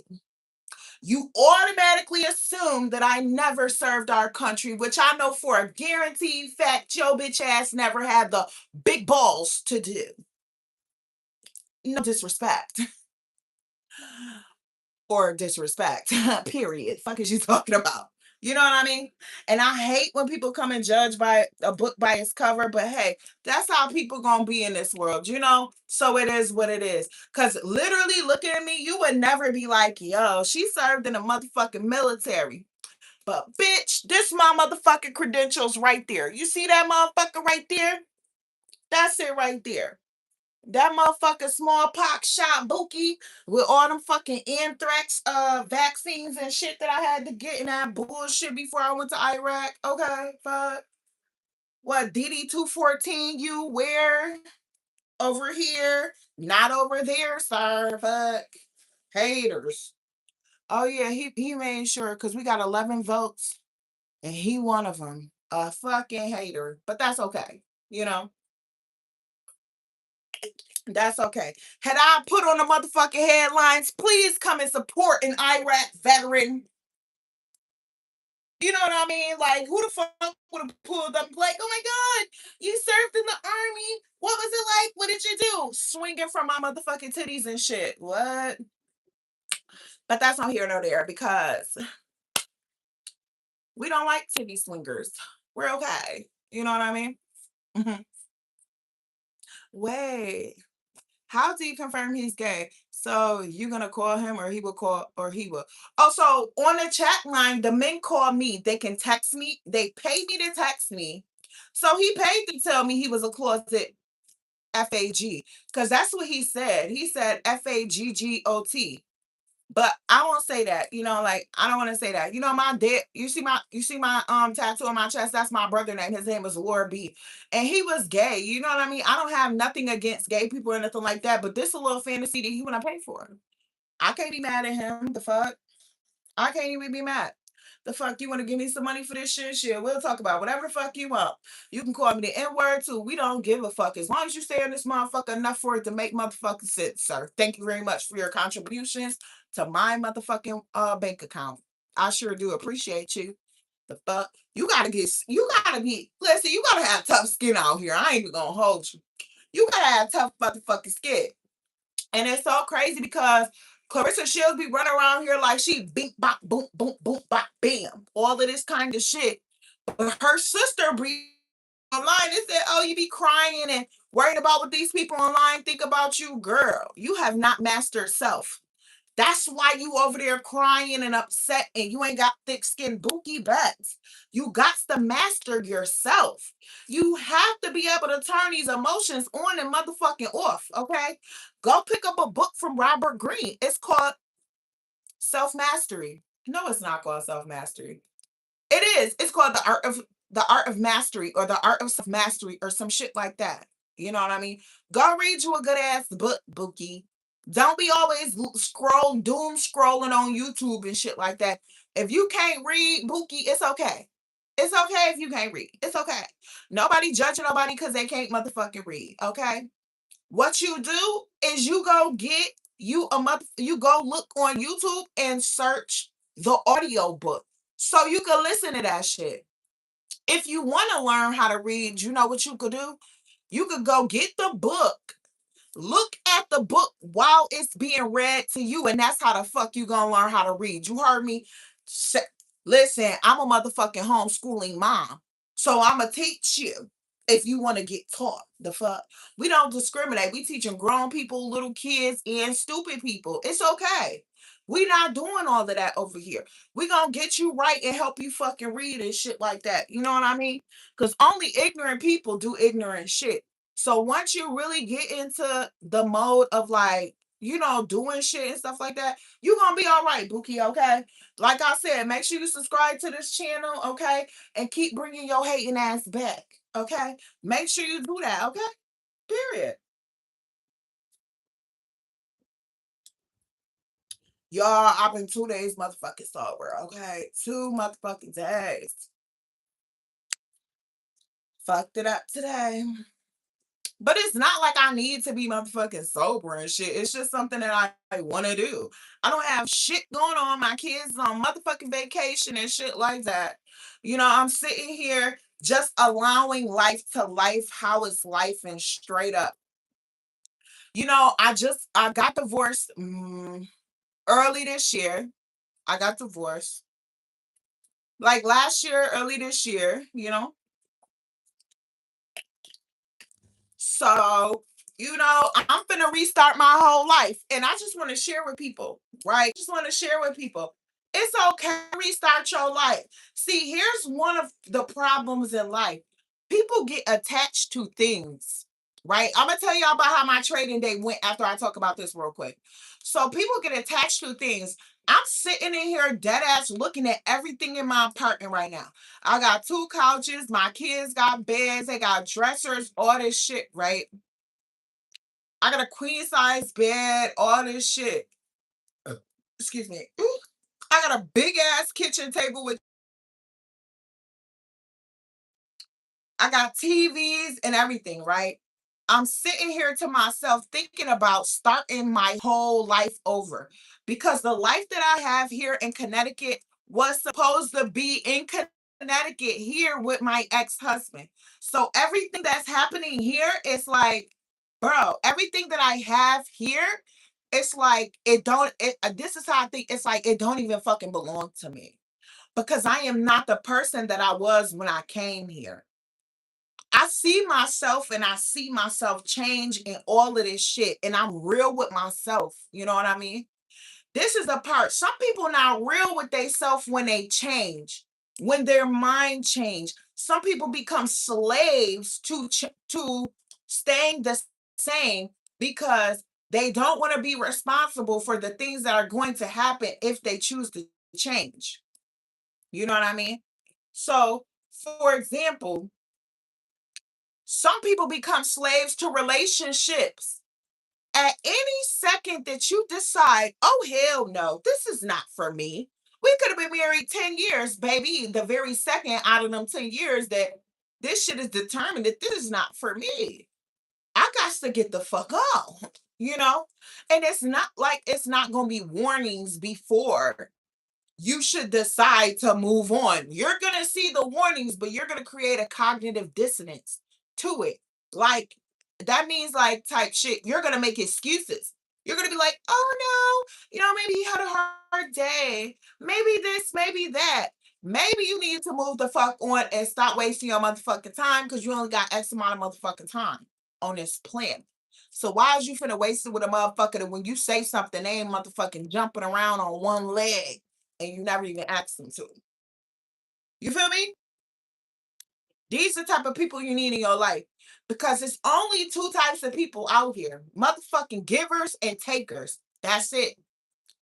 you automatically assume that I never served our country, which I know for a guaranteed fact your bitch ass never had the big balls to do. No disrespect. Or disrespect, period. Fuck is you talking about? You know what I mean? And I hate when people come and judge by a book by its cover, but hey, that's how people gonna be in this world, you know? So it is what it is. Cause literally looking at me, you would never be like, yo, she served in the motherfucking military. But bitch, this my motherfucking credentials right there. You see that motherfucker right there? That's it right there. That motherfucking smallpox shot Buki with all them fucking anthrax vaccines and shit that I had to get in that bullshit before I went to Iraq. Okay, fuck. What DD 214 you wear over here, not over there, sir. Fuck. Haters. Oh yeah, he made sure because we got 11 votes and he one of them. A fucking hater, but that's okay. You know. That's okay. Had I put on the motherfucking headlines, please come and support an Iraq veteran. You know what I mean? Like, who the fuck would have pulled up like, oh my God, you served in the army. What was it like? What did you do? Swinging from my motherfucking titties and shit. What? But that's not here nor there because we don't like titty swingers. We're okay. You know what I mean? Mhm. Wait. How do you confirm he's gay? So you gonna call him or he will call or he will. Also on the chat line, the men call me. They can text me. They pay me to text me. So he paid to tell me he was a closet FAG. Because that's what he said. He said FAGGOT. But I won't say that, you know, like I don't want to say that. You know, my dad, you see my tattoo on my chest, that's my brother name. His name was Lord B. And he was gay. You know what I mean? I don't have nothing against gay people or nothing like that, but this is a little fantasy that he wanna pay for. I can't be mad at him. The fuck? I can't even be mad. The fuck you want to give me some money for this shit? Shit, we'll talk about whatever the fuck you want. You can call me the N word too. We don't give a fuck as long as you stay in this motherfucker enough for it to make motherfucking sense, sir. Thank you very much for your contributions to my motherfucking bank account. I sure do appreciate you. The fuck you gotta be listen. You gotta have tough skin out here. I ain't even gonna hold you. You gotta have tough motherfucking skin. And it's so crazy because Clarissa Shields be running around here like she beat bop boom boom boom bop bam all of this kind of shit. But her sister be online and said, "Oh, you be crying and worrying about what these people online think about you, girl. You have not mastered self. That's why you over there crying and upset and you ain't got thick skin bookie butts. You got to master yourself. You have to be able to turn these emotions on and motherfucking off, okay? Go pick up a book from Robert Greene. It's called Self Mastery. No, it's not called Self Mastery. It is. It's called the art of mastery or the art of self mastery or some shit like that. You know what I mean? Go read you a good ass book, Bookie. Don't be always doom scrolling on YouTube and shit like that. If you can't read, Bookie, it's okay. It's okay if you can't read. It's okay. Nobody judging nobody because they can't motherfucking read. Okay. What you do is you go get you go look on YouTube and search the audio book so you can listen to that shit. If you want to learn how to read, you know what you could do? You could go get the book. Look at the book while it's being read to you, and that's how the fuck you gonna learn how to read. You heard me? Listen, I'm a motherfucking homeschooling mom, so I'm gonna teach you if you want to get taught. The fuck, we don't discriminate. We teaching grown people, little kids, and stupid people. It's okay. We not doing all of that over here. We gonna get you right and help you fucking read and shit like that. You know what I mean? Because only ignorant people do ignorant shit. So once you really get into the mode of like, doing shit and stuff like that, you gonna be all right, Bookie, okay? Like I said, make sure you subscribe to this channel, okay? And keep bringing your hating ass back, okay? Make sure you do that, okay? Period. Y'all, I've been 2 days motherfucking sober, okay? 2 motherfucking days. Fucked it up today. But it's not like I need to be motherfucking sober and shit. It's just something that I want to do. I don't have shit going on. My kids on motherfucking vacation and shit like that. I'm sitting here just allowing life to life how it's life and straight up. I got divorced early this year. I got divorced like last year, early this year. So, I'm gonna restart my whole life. And I just want to share with people, right? Just want to share with people. It's okay to restart your life. See, here's one of the problems in life. People get attached to things, right? I'm gonna tell y'all about how my trading day went after I talk about this real quick. So people get attached to things. I'm sitting in here dead ass looking at everything in my apartment right now. I got 2 couches. My kids got beds. They got dressers, all this shit, right? I got a queen size bed, all this shit. Excuse me. Ooh, I got a big ass kitchen table with I got TVs and everything, right? I'm sitting here to myself thinking about starting my whole life over because the life that I have here in Connecticut was supposed to be in Connecticut here with my ex-husband. So everything that's happening here is like, bro, everything that I have here, it's like this is how I think it's like it don't even fucking belong to me because I am not the person that I was when I came here. I see myself change in all of this shit. And I'm real with myself. You know what I mean? This is the part. Some people not real with themselves when they change, when their mind change. Some people become slaves to staying the same because they don't want to be responsible for the things that are going to happen if they choose to change. You know what I mean? So, for example, some people become slaves to relationships. At any second that you decide, oh, hell no, this is not for me. We could have been married 10 years, baby. The very second out of them 10 years that this shit is determined that this is not for me. I got to get the fuck out, you know? And it's not like it's not going to be warnings before you should decide to move on. You're going to see the warnings, but you're going to create a cognitive dissonance to it. Like, that means, like, type shit, you're going to make excuses. You're going to be like, oh no, maybe he had a hard day. Maybe this, maybe that. Maybe you need to move the fuck on and stop wasting your motherfucking time because you only got X amount of motherfucking time on this plan. So why is you finna waste it with a motherfucker that when you say something, they ain't motherfucking jumping around on one leg and you never even asked them to? You feel me? These are the type of people you need in your life because it's only 2 types of people out here: motherfucking givers and takers. That's it.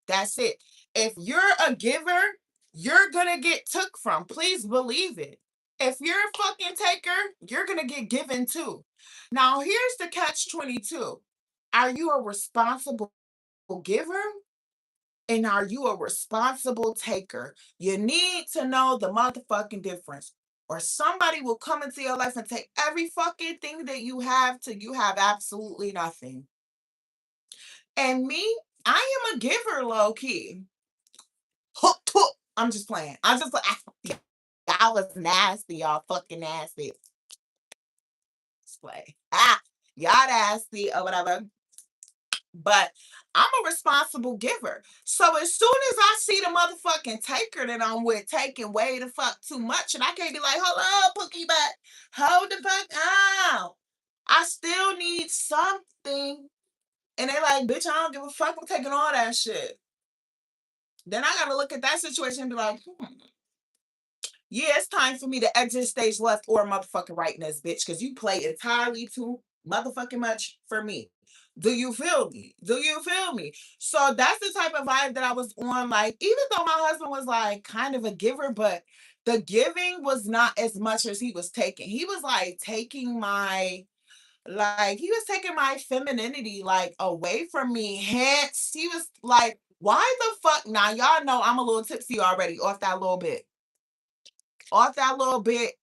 That's it. If you're a giver, you're gonna get took from. Please believe it. If you're a fucking taker, you're gonna get given too. Now, here's the catch 22. Are you a responsible giver? And are you a responsible taker? You need to know the motherfucking difference. Or somebody will come into your life and take every fucking thing that you have till you have absolutely nothing. And me, I am a giver, low key. I'm just playing. I just y'all was nasty, y'all fucking nasty. Just play. Y'all nasty or whatever. But I'm a responsible giver. So as soon as I see the motherfucking taker that I'm with taking way the fuck too much, and I can't be like, hold on, Pookie butt, hold the fuck out. I still need something. And they like, bitch, I don't give a fuck. I'm taking all that shit. Then I gotta look at that situation and be like, yeah, it's time for me to exit stage left or motherfucking right in this bitch because you play entirely too motherfucking much for me. Do you feel me? Do you feel me? So that's the type of vibe that I was on. Like, even though my husband was like kind of a giver, but the giving was not as much as he was taking. He was like taking he was taking my femininity like away from me. Hence, he was like, why the fuck? Now, y'all know I'm a little tipsy already off that little bit. Off that little bit,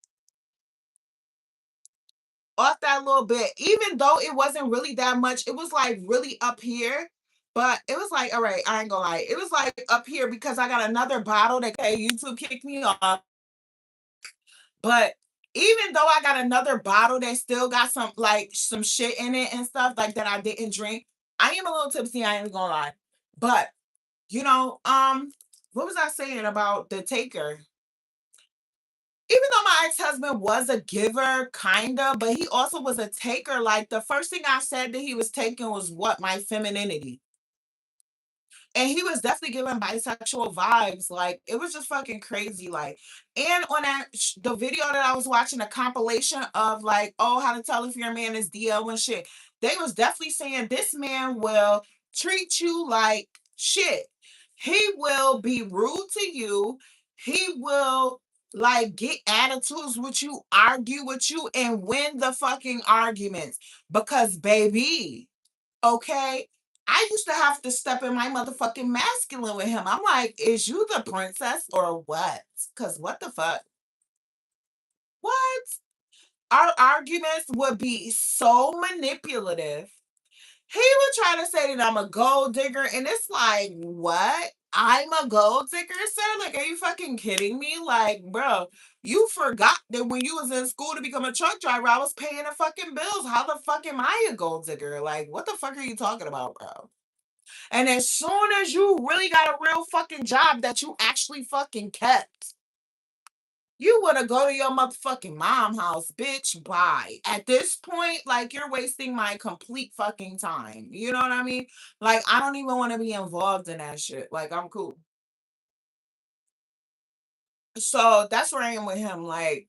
off that little bit, even though it wasn't really that much, it was like really up here. But it was like, all right, I ain't gonna lie. It was like up here because I got another bottle that YouTube kicked me off. But even though I got another bottle that still got some shit in it and stuff like that I didn't drink, I am a little tipsy, I ain't gonna lie. But you know, what was I saying about the taker? Even though my ex-husband was a giver, kinda, but he also was a taker. Like the first thing I said that he was taking was what? My femininity. And he was definitely giving bisexual vibes. Like it was just fucking crazy. Like, and on the video that I was watching, a compilation of like, oh, how to tell if your man is DL and shit. They was definitely saying this man will treat you like shit. He will be rude to you. He will like get attitudes with you, argue with you, and win the fucking arguments. Because baby, okay? I used to have to step in my motherfucking masculine with him. I'm like, is you the princess or what? Because what the fuck? What? Our arguments would be so manipulative. He would try to say that I'm a gold digger, and it's like, what? I'm a gold digger, sir? Like, are you fucking kidding me? Like, bro, you forgot that when you was in school to become a truck driver, I was paying the fucking bills. How the fuck am I a gold digger? Like, what the fuck are you talking about, bro? And as soon as you really got a real fucking job that you actually fucking kept, you wanna go to your motherfucking mom house, bitch. Bye. At this point, like you're wasting my complete fucking time. You know what I mean? Like I don't even want to be involved in that shit. Like I'm cool. So that's where I am with him. Like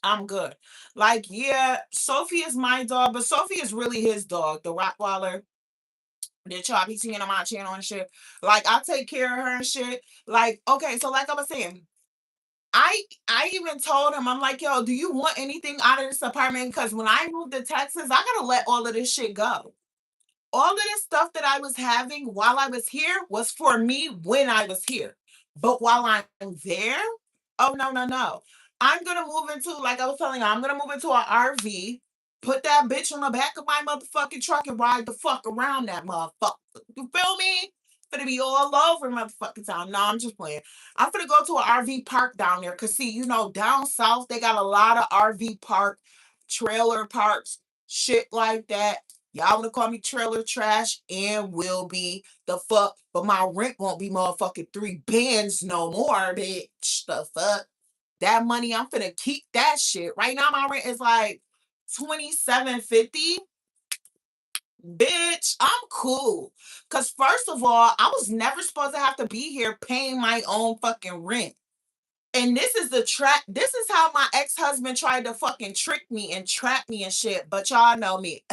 I'm good. Like yeah, Sophie is my dog, but Sophie is really his dog, the Rottweiler that y'all be seeing on my channel and shit. Like I take care of her and shit. Like okay, so like I was saying, I even told him, I'm like, yo, do you want anything out of this apartment? Because when I moved to Texas, I gotta let all of this shit go. All of this stuff that I was having while I was here was for me when I was here. But while I'm there, oh no, no, no. I'm gonna move into, like I was telling you, I'm gonna move into an RV, put that bitch on the back of my motherfucking truck and ride the fuck around that motherfucker. You feel me? Gonna be all over motherfucking town. No, I'm just playing. I'm gonna go to an RV park down there. Cause see, you know, down south, they got a lot of RV park, trailer parks, shit like that. Y'all wanna call me trailer trash and will be the fuck, but my rent won't be motherfucking 3 bands no more, bitch. The fuck? That money, I'm finna keep that shit. Right now, my rent is like 27.50. Bitch, I'm cool. Cause first of all, I was never supposed to have to be here paying my own fucking rent. And this is the trap. This is how my ex-husband tried to fucking trick me and trap me and shit. But y'all know me.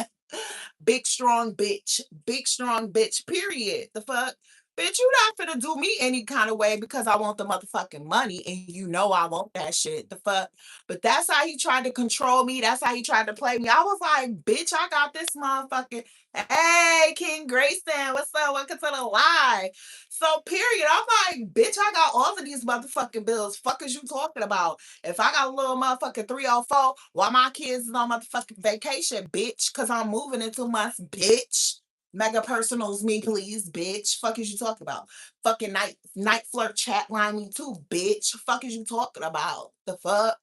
Big strong bitch. Big strong bitch. Period. The fuck? Bitch, you not finna do me any kind of way because I want the motherfucking money and you know I want that shit. The fuck. But that's how he tried to control me. That's how he tried to play me. I was like, bitch, I got this motherfucking. Hey, King Grayson, what's up? Welcome to the live. So, period. I'm like, bitch, I got all of these motherfucking bills. Fuck is you talking about? If I got a little motherfucking 304, why my kids is on motherfucking vacation, bitch? Because I'm moving in 2 months, bitch. Mega personals me, please, bitch. Fuck is you talking about? Fucking night flirt chat line me too, bitch. Fuck is you talking about? The fuck,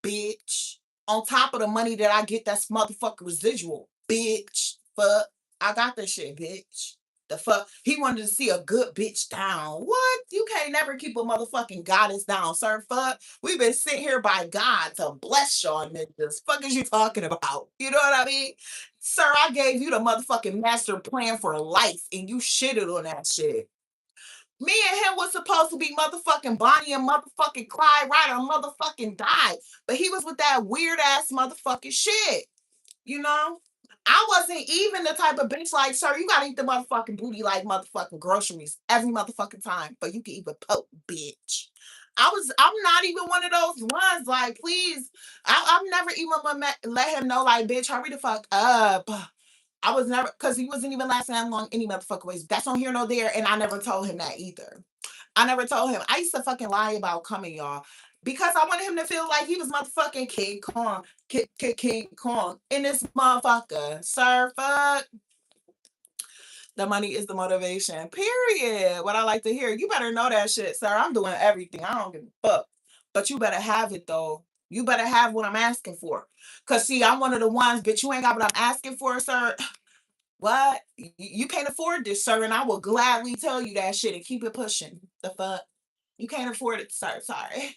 bitch. On top of the money that I get, that's motherfucking residual, bitch. Fuck, I got this shit, bitch. The fuck, he wanted to see a good bitch down. What? You can't never keep a motherfucking goddess down, sir. Fuck, we've been sent here by God to bless y'all niggas. Fuck is you talking about? You know what I mean? Sir, I gave you the motherfucking master plan for life and you shitted on that shit. Me and him was supposed to be motherfucking Bonnie and motherfucking Clyde Ryder motherfucking died. But he was with that weird ass motherfucking shit. You know? I wasn't even the type of bitch like, sir, you gotta eat the motherfucking booty like motherfucking groceries every motherfucking time. But you can even poke, bitch. I'm not even one of those ones. Like, please, I'm never even gonna let him know, like, bitch, hurry the fuck up. I was never, because he wasn't even lasting that long any motherfucking ways. That's on here, no there. And I never told him that either. I never told him. I used to fucking lie about coming, y'all, because I wanted him to feel like he was motherfucking King Kong, King Kong in this motherfucker. Sir, fuck. The money is the motivation. Period. What I like to hear. You better know that shit, sir. I'm doing everything. I don't give a fuck. But you better have it though. You better have what I'm asking for. Cause see, I'm one of the ones, bitch, you ain't got what I'm asking for, sir. What? You can't afford this, sir, and I will gladly tell you that shit and keep it pushing. The fuck? You can't afford it, sir. Sorry.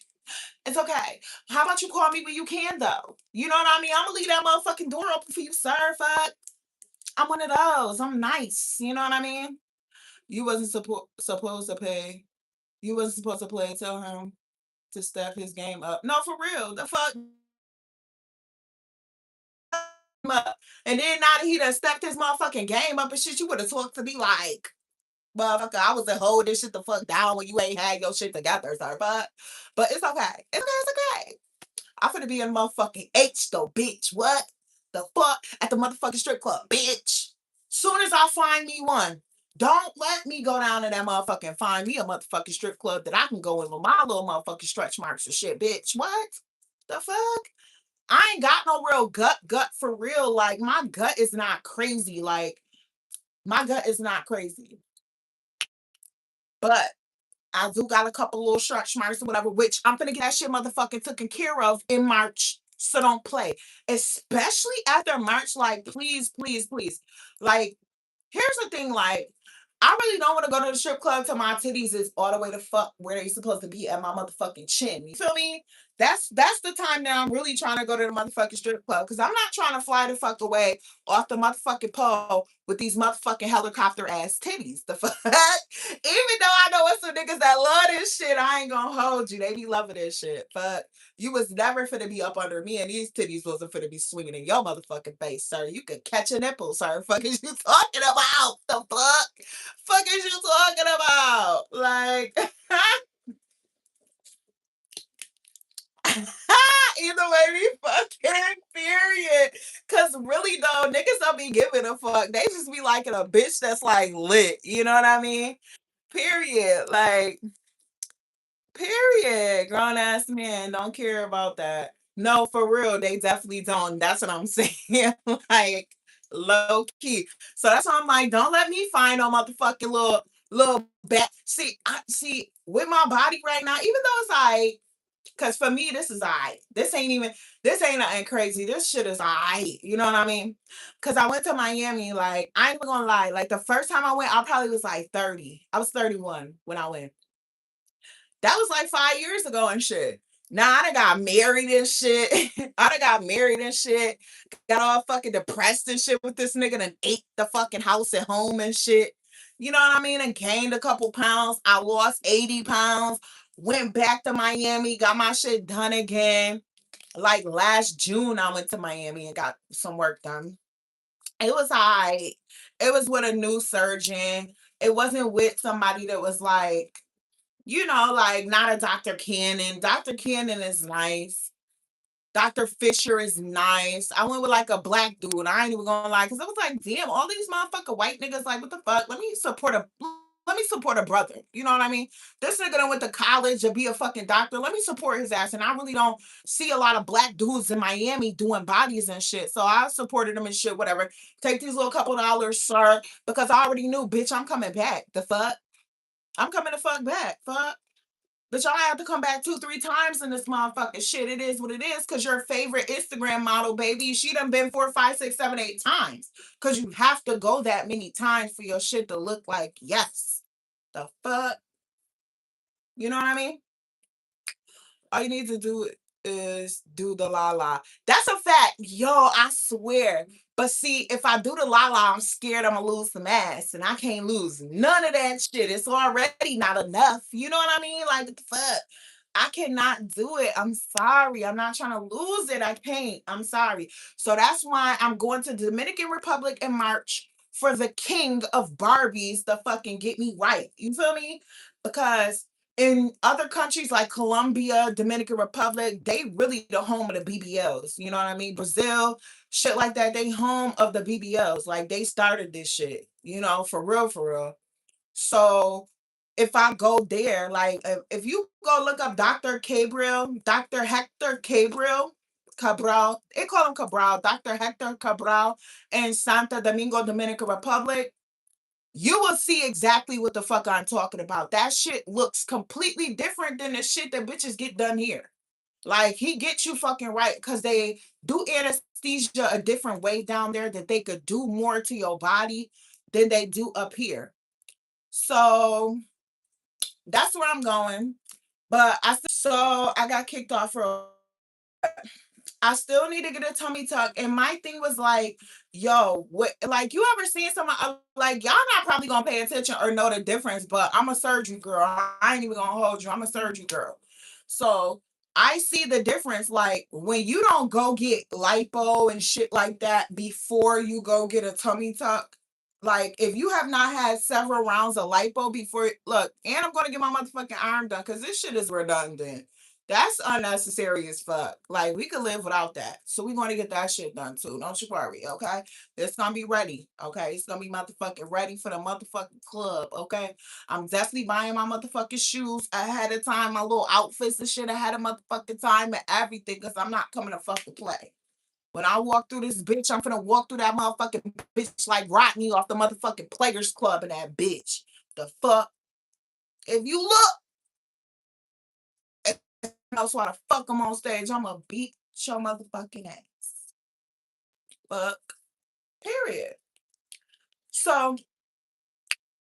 It's okay. How about you call me when you can, though? You know what I mean? I'm gonna leave that motherfucking door open for you, sir. Fuck. I'm one of those. I'm nice. You know what I mean? You wasn't supposed to pay. You wasn't supposed to play. Tell him to step his game up. No, for real. The fuck up. And then now that he done stepped his motherfucking game up and shit, you would have talked to me like, motherfucker, I was to hold this shit the fuck down when you ain't had your shit together, sir. But it's okay. It's okay. It's okay. I'm finna be in motherfucking H though, bitch. What the fuck? At the motherfucking strip club, bitch. Soon as I find me one, don't let me go down to that motherfucking find me a motherfucking strip club that I can go in with my little motherfucking stretch marks and shit, bitch. What the fuck? I ain't got no real gut for real. Like my gut is not crazy. Like my gut is not crazy. But I do got a couple little stretch marks or whatever, which I'm gonna get that shit motherfucking taken care of in March. So don't play. Especially after March. Like, please, please, please. Like, here's the thing, like, I really don't want to go to the strip club till my titties is all the way to fuck where they supposed to be at my motherfucking chin. You feel me? That's the time that I'm really trying to go to the motherfucking strip club because I'm not trying to fly the fuck away off the motherfucking pole with these motherfucking helicopter ass titties. The fuck? Even though I know it's some niggas that love this shit, I ain't gonna hold you. They be loving this shit. But you was never finna be up under me, and these titties wasn't finna be swinging in your motherfucking face, sir. You could catch a nipple, sir. Fuck is you talking about? The fuck? Fuck is you talking about? Like, either way, we fucking period. Cause really though, niggas don't be giving a fuck. They just be liking a bitch that's like lit. You know what I mean? Period. Like, period. Grown ass men don't care about that. No, for real, they definitely don't. That's what I'm saying. Like low key. So that's why I'm like, don't let me find no motherfucking little back. See, I see with my body right now, even though it's like, cause for me, this is I. This ain't nothing crazy. This shit is I. You know what I mean? Cause I went to Miami, like, I ain't even gonna lie. Like the first time I went, I probably was like 30. I was 31 when I went. That was like 5 years ago and shit. Now I done got married and shit. I done got married and shit. Got all fucking depressed and shit with this nigga and ate the fucking house at home and shit. You know what I mean? And gained a couple pounds. I lost 80 pounds. Went back to Miami, got my shit done again. Like last June, I went to Miami and got some work done. It was all right. It was with a new surgeon. It wasn't with somebody that was like, like not a Dr. Cannon. Dr. Cannon is nice. Dr. Fisher is nice. I went with like a black dude. I ain't even gonna lie, because I was like, damn, all these motherfucking white niggas, like, what the fuck? Let me support a brother. You know what I mean? This nigga done went to college to be a fucking doctor. Let me support his ass. And I really don't see a lot of black dudes in Miami doing bodies and shit. So I supported him and shit, whatever. Take these little couple dollars, sir, because I already knew, bitch, I'm coming back. The fuck? I'm coming the fuck back. Fuck. But y'all have to come back 2-3 times in this motherfucking shit. It is what it is, because your favorite Instagram model, baby, she done been 4, 5, 6, 7, 8 times. Because you have to go that many times for your shit to look like, yes. The fuck? You know what I mean? All you need to do is do the la la. That's a fact. Yo, I swear. But see, if I do the la la, I'm scared I'm gonna lose some ass. And I can't lose none of that shit. It's already not enough. You know what I mean? Like, what the fuck? I cannot do it. I'm sorry. I'm not trying to lose it. I can't. I'm sorry. So that's why I'm going to Dominican Republic in March for the king of Barbies to fucking get me right. You feel me? Because in other countries like Colombia, Dominican Republic, they really the home of the BBLs. You know what I mean? Brazil, shit like that. They home of the BBLs. Like, they started this shit, for real, for real. So if I go there, like, if you go look up Dr. Cabral, Dr. Hector Cabral, they call him Cabral, Dr. Hector Cabral in Santo Domingo, Dominican Republic, you will see exactly what the fuck I'm talking about. That shit looks completely different than the shit that bitches get done here. Like, he gets you fucking right, because they do anesthesia a different way down there, that they could do more to your body than they do up here. So that's where I'm going. But I got kicked off for, I still need to get a tummy tuck. And my thing was like, yo, what, like, you ever seen someone, like, y'all not probably gonna pay attention or know the difference, but I'm a surgery girl. I ain't even gonna hold you. I'm a surgery girl. So I see the difference. Like, when you don't go get lipo and shit like that before you go get a tummy tuck, like, if you have not had several rounds of lipo before, look, and I'm gonna get my motherfucking arm done, because this shit is redundant. That's unnecessary as fuck. Like, we could live without that. So we're going to get that shit done too. Don't you worry, okay? It's going to be ready, okay? It's going to be motherfucking ready for the motherfucking club, okay? I'm definitely buying my motherfucking shoes ahead of time, my little outfits and shit ahead of motherfucking time and everything, because I'm not coming to fucking play. When I walk through this bitch, I'm finna walk through that motherfucking bitch like Rodney off the motherfucking Players Club and that bitch. The fuck? If you look, knows why the fuck I'm on stage, I'm gonna beat your motherfucking ass. Fuck. Period. So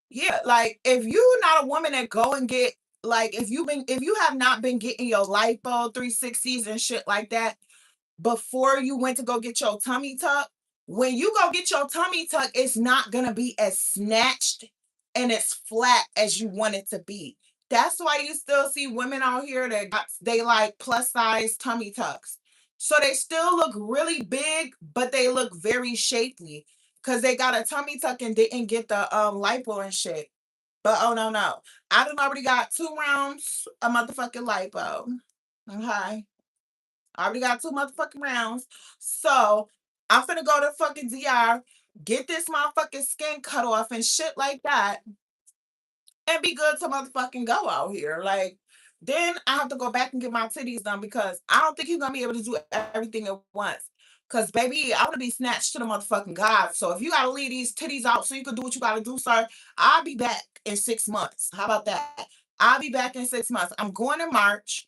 yeah, like, if you not a woman that go and get, like, if you have not been getting your lipo 360s and shit like that before you went to go get your tummy tuck, when you go get your tummy tuck, it's not gonna be as snatched and as flat as you want it to be. That's why you still see women out here that they like plus size tummy tucks. So they still look really big, but they look very shapely, because they got a tummy tuck and didn't get the lipo and shit. But oh no, no. I done already got 2 rounds of motherfucking lipo. Okay. I already got 2 motherfucking rounds. So I'm finna go to fucking DR, get this motherfucking skin cut off and shit like that, and be good to motherfucking go out here. Like, then I have to go back and get my titties done, because I don't think you're gonna be able to do everything at once. Cause baby, I wanna be snatched to the motherfucking God. So if you gotta leave these titties out so you can do what you gotta do, sir, I'll be back in 6 months. How about that? I'll be back in 6 months. I'm going in March,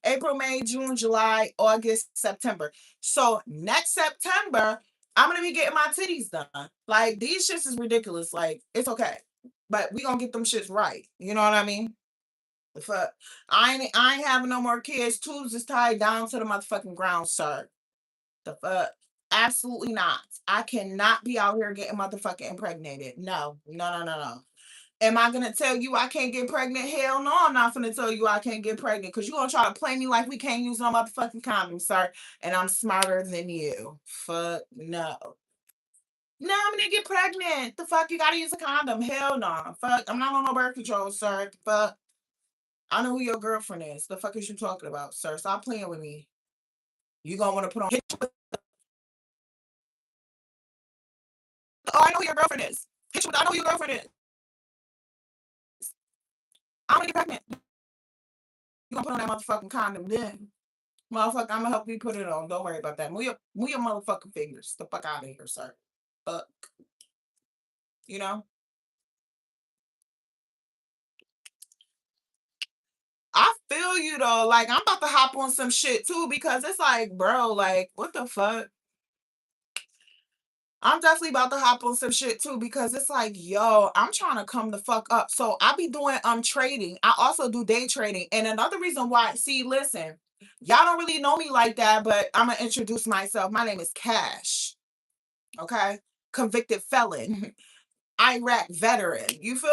April, May, June, July, August, September. So next September, I'm gonna be getting my titties done. Like, these shits is ridiculous. Like, it's okay. But we gonna get them shits right. You know what I mean? The fuck. I ain't having no more kids. Tubes is tied down to the motherfucking ground, sir. The fuck. Absolutely not. I cannot be out here getting motherfucking impregnated. No, no, no, no, no. Am I gonna tell you I can't get pregnant? Hell no, I'm not gonna tell you I can't get pregnant, because you're gonna try to play me like we can't use no motherfucking condoms, sir. And I'm smarter than you. Fuck no. No, I'm gonna get pregnant. The fuck, you gotta use a condom. Hell no. Fuck, I'm not on no birth control, sir. Fuck. I know who your girlfriend is. The fuck is you talking about, sir? Stop playing with me. You gonna wanna put on. Oh, I know who your girlfriend is. I know who your girlfriend is. I'm gonna get pregnant. You gonna put on that motherfucking condom then. Motherfucker, I'm gonna help you put it on. Don't worry about that. Move your motherfucking fingers the fuck out of here, sir. Fuck. You know? I feel you though. Like, I'm about to hop on some shit too because it's like, bro, like, what the fuck? I'm definitely about to hop on some shit too because it's like, yo, I'm trying to come the fuck up. So I be doing trading. I also do day trading. And another reason why, see, listen, y'all don't really know me like that, but I'm gonna introduce myself. My name is Cash. Okay. Convicted felon. Iraq veteran. You feel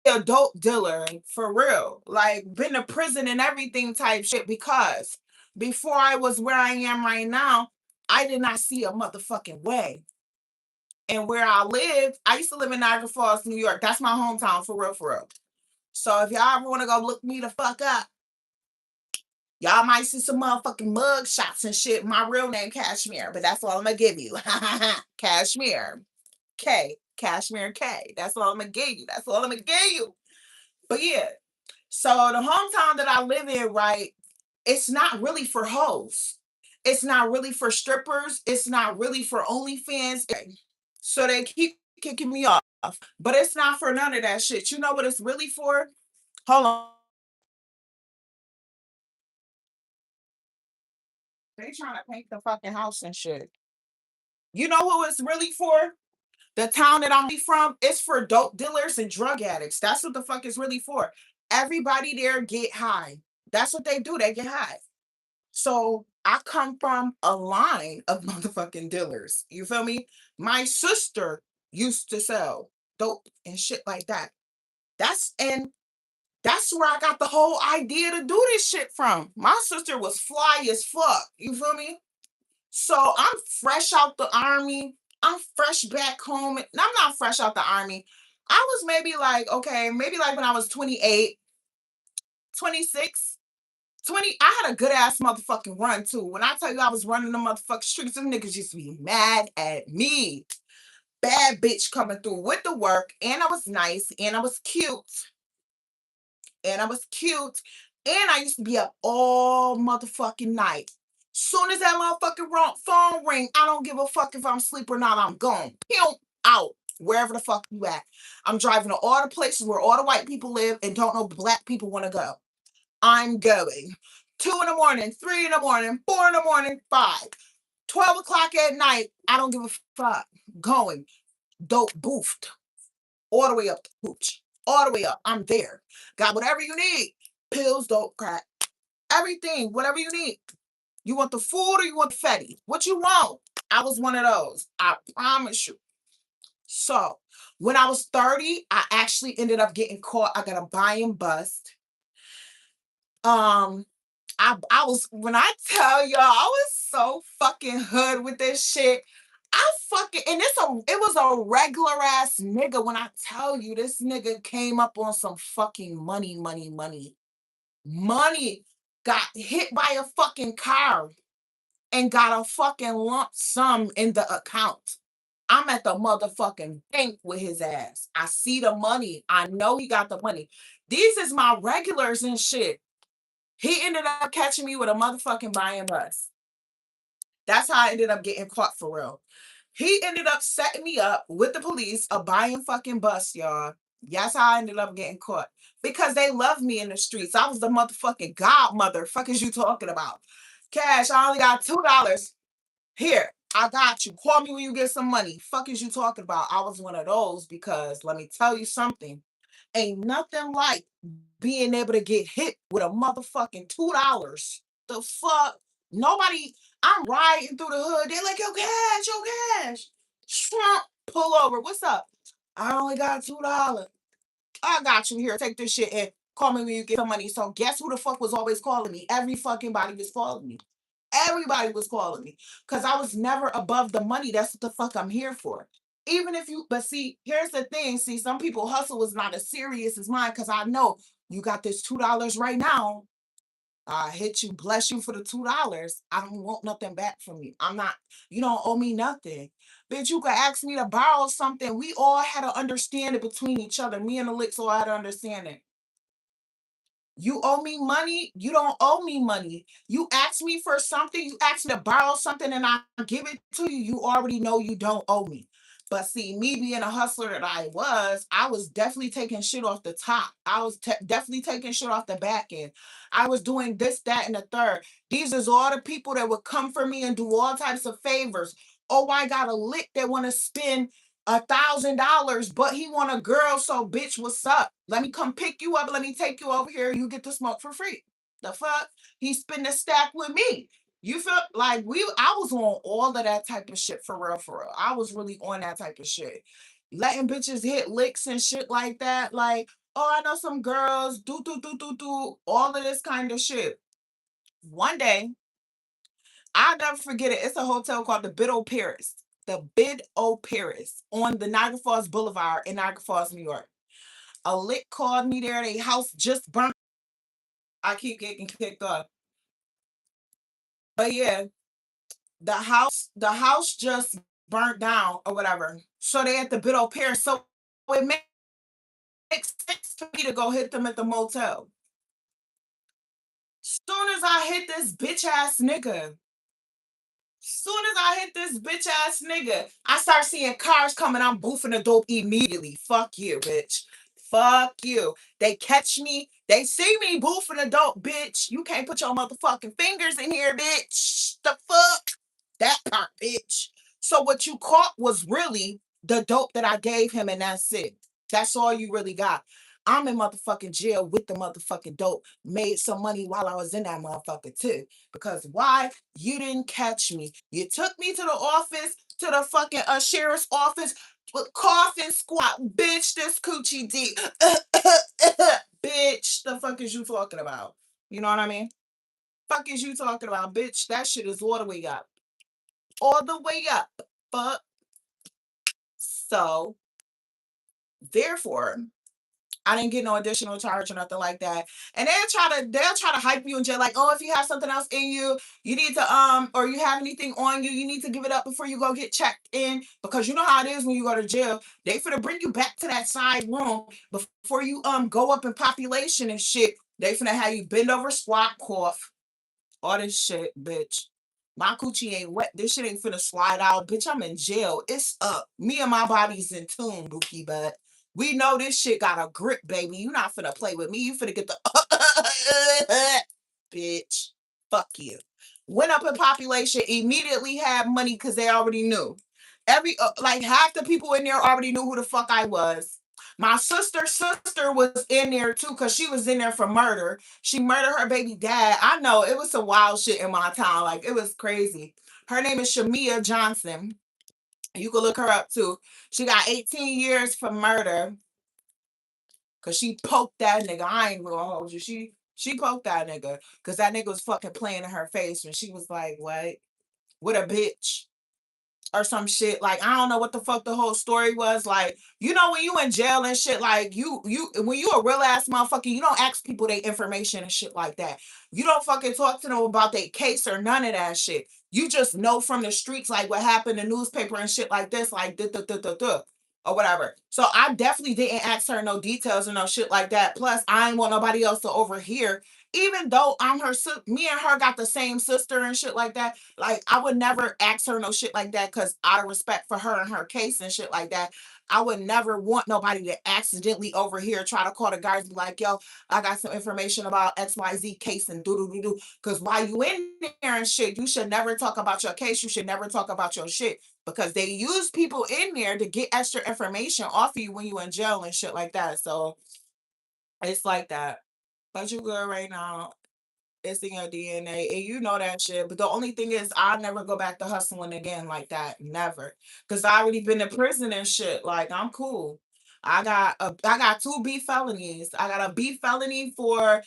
a dope dealer for real. Like been to prison and everything type shit because before I was where I am right now, I did not see a motherfucking way. And where I live, I used to live in Niagara Falls, New York. That's my hometown for real, for real. So if y'all ever want to go look me the fuck up, y'all might see some motherfucking mug shots and shit. My real name Cashmere, but that's all I'm gonna give you. Cashmere. K. Cashmere K. That's all I'm gonna give you. That's all I'm gonna give you. But yeah. So the hometown that I live in, right, it's not really for hoes. It's not really for strippers. It's not really for OnlyFans. So they keep kicking me off. But it's not for none of that shit. You know what it's really for? Hold on. They trying to paint the fucking house and shit. You know who it's really for? The town that I'm from, it's for dope dealers and drug addicts. That's what the fuck it's really for. Everybody there get high. That's what they do. They get high. So I come from a line of motherfucking dealers. You feel me? My sister used to sell dope and shit like that. And that's where I got the whole idea to do this shit from. My sister was fly as fuck. You feel me? So I'm fresh out the army. I'm fresh back home. I'm not fresh out the army. I was maybe like, okay, maybe like when I was 28, 26, 20. I had a good ass motherfucking run too. When I tell you I was running the motherfucking streets, them niggas used to be mad at me. Bad bitch coming through with the work, and I was nice, and I was cute, and I was cute, and I used to be up all motherfucking night. Soon as that motherfucking phone ring, I don't give a fuck if I'm asleep or not. I'm gone. Pew, out. Wherever the fuck you at. I'm driving to all the places where all the white people live and don't know black people want to go. I'm going. 2 in the morning, 3 in the morning, 4 in the morning, 5. 12 o'clock at night. I don't give a fuck. Going. Dope boofed. All the way up the pooch. All the way up. I'm there. Got whatever you need. Pills, dope, crack. Everything. Whatever you need. You want the food or you want the fatty? What you want? I was one of those. I promise you. So when I was 30, I actually ended up getting caught. I got a buy and bust. Um, I was when I tell y'all, I was so fucking hood with this shit. I fucking and it was a regular ass nigga. When I tell you this nigga came up on some fucking money, money, money, money. Got hit by a fucking car and got a fucking lump sum in the account. I'm at the motherfucking bank with his ass. I see the money. I know he got the money. These is my regulars and shit. He ended up catching me with a motherfucking buying bus. That's how I ended up getting caught for real. He ended up setting me up with the police, a buying fucking bus, y'all. That's how I ended up getting caught. Because they love me in the streets. I was the motherfucking godmother. Fuck is you talking about? Cash, I only got $2. Here, I got you. Call me when you get some money. Fuck is you talking about? I was one of those because let me tell you something. Ain't nothing like being able to get hit with a motherfucking $2. The fuck? Nobody, I'm riding through the hood. They're like, yo, cash, yo, cash. Trump, pull over. What's up? I only got $2. I got you here. Take this shit and call me when you get some money. So guess who the fuck was always calling me? Every fucking body was calling me. Everybody was calling me because I was never above the money. That's what the fuck I'm here for. Even if you, but see, here's the thing. See, some people hustle is not as serious as mine because I know you got this $2 right now. I hit you, bless you for the $2. I don't want nothing back from you. I'm not, you don't owe me nothing. Bitch, you could ask me to borrow something. We all had to understand it between each other. Me and the licks all had to understand it. You owe me money. You don't owe me money. You ask me for something. You ask me to borrow something and I give it to you. You already know you don't owe me. But see, me being a hustler that I was definitely taking shit off the top. I was definitely taking shit off the back end. I was doing this, that, and the third. These is all the people that would come for me and do all types of favors. Oh, I got a lick that want to spend $1,000, but he want a girl. So, bitch, what's up? Let me come pick you up. Let me take you over here. You get to smoke for free. The fuck? He spend a stack with me. You feel like I was on all of that type of shit for real, for real. I was really on that type of shit. Letting bitches hit licks and shit like that. Like, oh, I know some girls, do, all of this kind of shit. One day, I'll never forget it. It's a hotel called the Bid O Paris. The Bid O Paris on the Niagara Falls Boulevard in Niagara Falls, New York. A lick called me there. Their house just burnt. I keep getting kicked off. But yeah, the house just burnt down or whatever. So they at the Bid O Paris. So it makes sense to me to go hit them at the motel. Soon as I hit this bitch ass nigga, soon as I hit this bitch ass nigga, I start seeing cars coming. I'm boofing the dope immediately. Fuck you, bitch. Fuck you. They catch me. They see me boofing the dope, bitch. You can't put your motherfucking fingers in here, bitch. The fuck? That part, bitch. So what you caught was really the dope that I gave him, and that's it. That's all you really got. I'm in motherfucking jail with the motherfucking dope. Made some money while I was in that motherfucker too. Because why? You didn't catch me. You took me to the office, to the fucking sheriff's office with coughing squat. Bitch, this coochie deep. Bitch, the fuck is you talking about? You know what I mean? Fuck is you talking about, bitch? That shit is all the way up. All the way up. Fuck. So, therefore, I didn't get no additional charge or nothing like that. And they'll try to hype you in jail, like, oh, if you have something else in you, you need to or you have anything on you, you need to give it up before you go get checked in. Because you know how it is when you go to jail. They finna bring you back to that side room before you go up in population and shit. They finna have you bend over, squat, cough, all this shit, bitch. My coochie ain't wet. This shit ain't finna slide out. Bitch, I'm in jail. It's up. Me and my body's in tune, Bookie Butt. We know this shit got a grip, baby. You not finna play with me. You finna get the bitch. Fuck you. Went up in population, immediately had money because they already knew. Like half the people in there already knew who the fuck I was. My sister was in there too because she was in there for murder. She murdered her baby dad. I know it was some wild shit in my town. Like it was crazy. Her name is Shamia Johnson. You can look her up too. She got 18 years for murder because she poked that nigga. I ain't gonna hold you. She poked that nigga because that nigga was fucking playing in her face and she was like, what? What a bitch. Or some shit. Like, I don't know what the fuck the whole story was. Like, you know, when you in jail and shit, like when you a real ass motherfucker, you don't ask people their information and shit like that. You don't fucking talk to them about their case or none of that shit. You just know from the streets, like what happened in the newspaper and shit like this, like or whatever. So I definitely didn't ask her no details or no shit like that. Plus, I didn't want nobody else to overhear. Even though I'm her, me and her got the same sister and shit like that. Like, I would never ask her no shit like that because out of respect for her and her case and shit like that, I would never want nobody to accidentally overhear, try to call the guys, be like, yo, I got some information about XYZ case and do. Because while you in there and shit, you should never talk about your case. You should never talk about your shit because they use people in there to get extra information off of you when you in jail and shit like that. So it's like that. But you good right now. It's in your DNA, and you know that shit. But the only thing is, I'll never go back to hustling again like that. Never, because I already been in prison and shit. Like I'm cool. I got two B felonies. I got a B felony for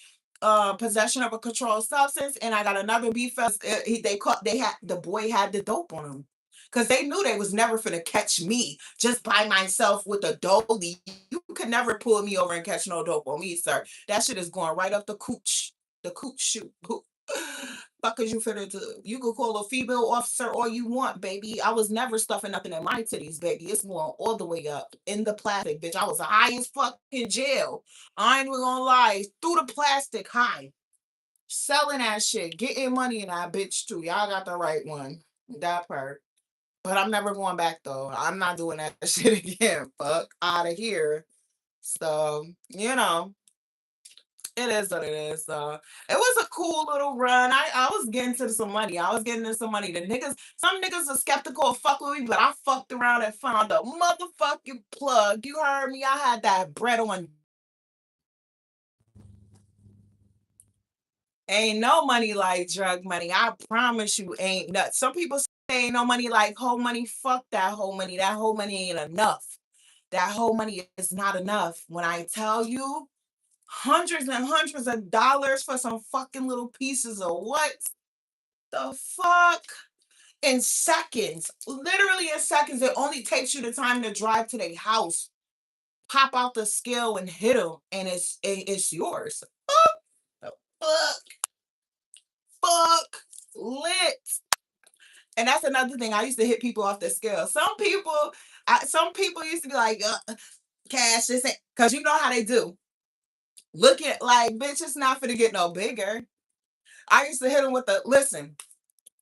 possession of a controlled substance, and I got another beef. The boy had the dope on him. Cause they knew they was never finna catch me just by myself with a dolly. You could never pull me over and catch no dope on me, sir. That shit is going right up the cooch shoot. Fuck is you finna do? You could call a female officer all you want, baby. I was never stuffing nothing in my titties, baby. It's going all the way up in the plastic, bitch. I was high as fuck in jail. I ain't even gonna lie. Through the plastic high. Selling that shit. Getting money in that bitch too. Y'all got the right one. That part. But I'm never going back though. I'm not doing that shit again. Fuck out of here. So, it is what it is. So it was a cool little run. I was getting to some money. I was getting into some money. Some niggas are skeptical of fuck with me, but I fucked around and found a motherfucking plug. You heard me? I had that bread on. Ain't no money like drug money. I promise you ain't nuts. Some people say ain't no money like whole money. Fuck that whole money. That whole money ain't enough. That whole money is not enough. When I tell you hundreds and hundreds of dollars for some fucking little pieces of what the fuck? In seconds, literally in seconds, it only takes you the time to drive to their house, pop out the scale and hit them, and it's yours. Fuck, fuck, lit. And that's another thing. I used to hit people off the scale. Some people used to be like, cash this ain't, because you know how they do. Look at like, bitch, it's not gonna get no bigger. I used to hit them with the listen.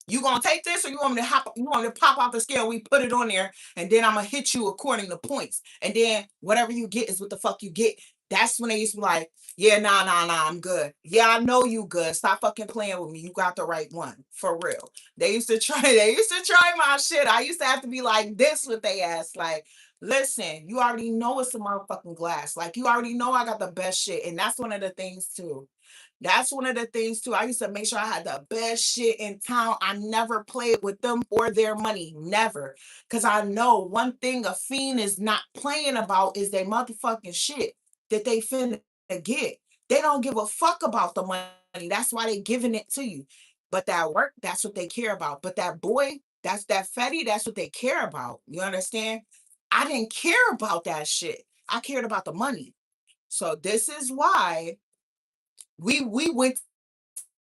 You gonna take this, or you want me to you want me to pop out the scale? We put it on there, and then I'm gonna hit you according to points, and then whatever you get is what the fuck you get. That's when they used to be like, yeah, nah, I'm good. Yeah, I know you good. Stop fucking playing with me. You got the right one for real. They used to try. They used to try my shit. I used to have to be like this with they ass. Like, listen, you already know it's a motherfucking glass. Like, you already know I got the best shit, and that's one of the things too. That's one of the things too. I used to make sure I had the best shit in town. I never played with them or their money. Never. Because I know one thing a fiend is not playing about is their motherfucking shit that they finna get. They don't give a fuck about the money. That's why they giving it to you. But that work, that's what they care about. But that boy, that's that Fetty, that's what they care about. You understand? I didn't care about that shit. I cared about the money. So this is why we went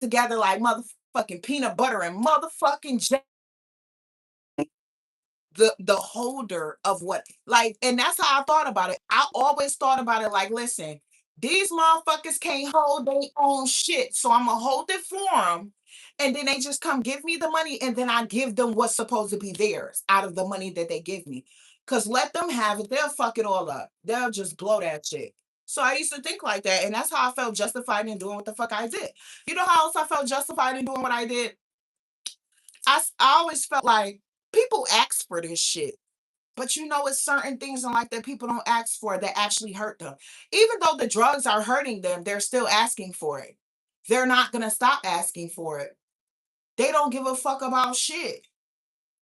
together like motherfucking peanut butter and motherfucking the holder of what, like, and that's how I thought about it. I always thought about it like, listen, these motherfuckers can't hold their own shit, so I'm gonna hold it for them, and then they just come give me the money, and then I give them what's supposed to be theirs out of the money that they give me. Cause let them have it, they'll fuck it all up. They'll just blow that shit. So I used to think like that, and that's how I felt justified in doing what the fuck I did. You know how else I felt justified in doing what I did? I always felt like people ask for this shit. But you know, it's certain things in life that people don't ask for that actually hurt them. Even though the drugs are hurting them, they're still asking for it. They're not going to stop asking for it. They don't give a fuck about shit.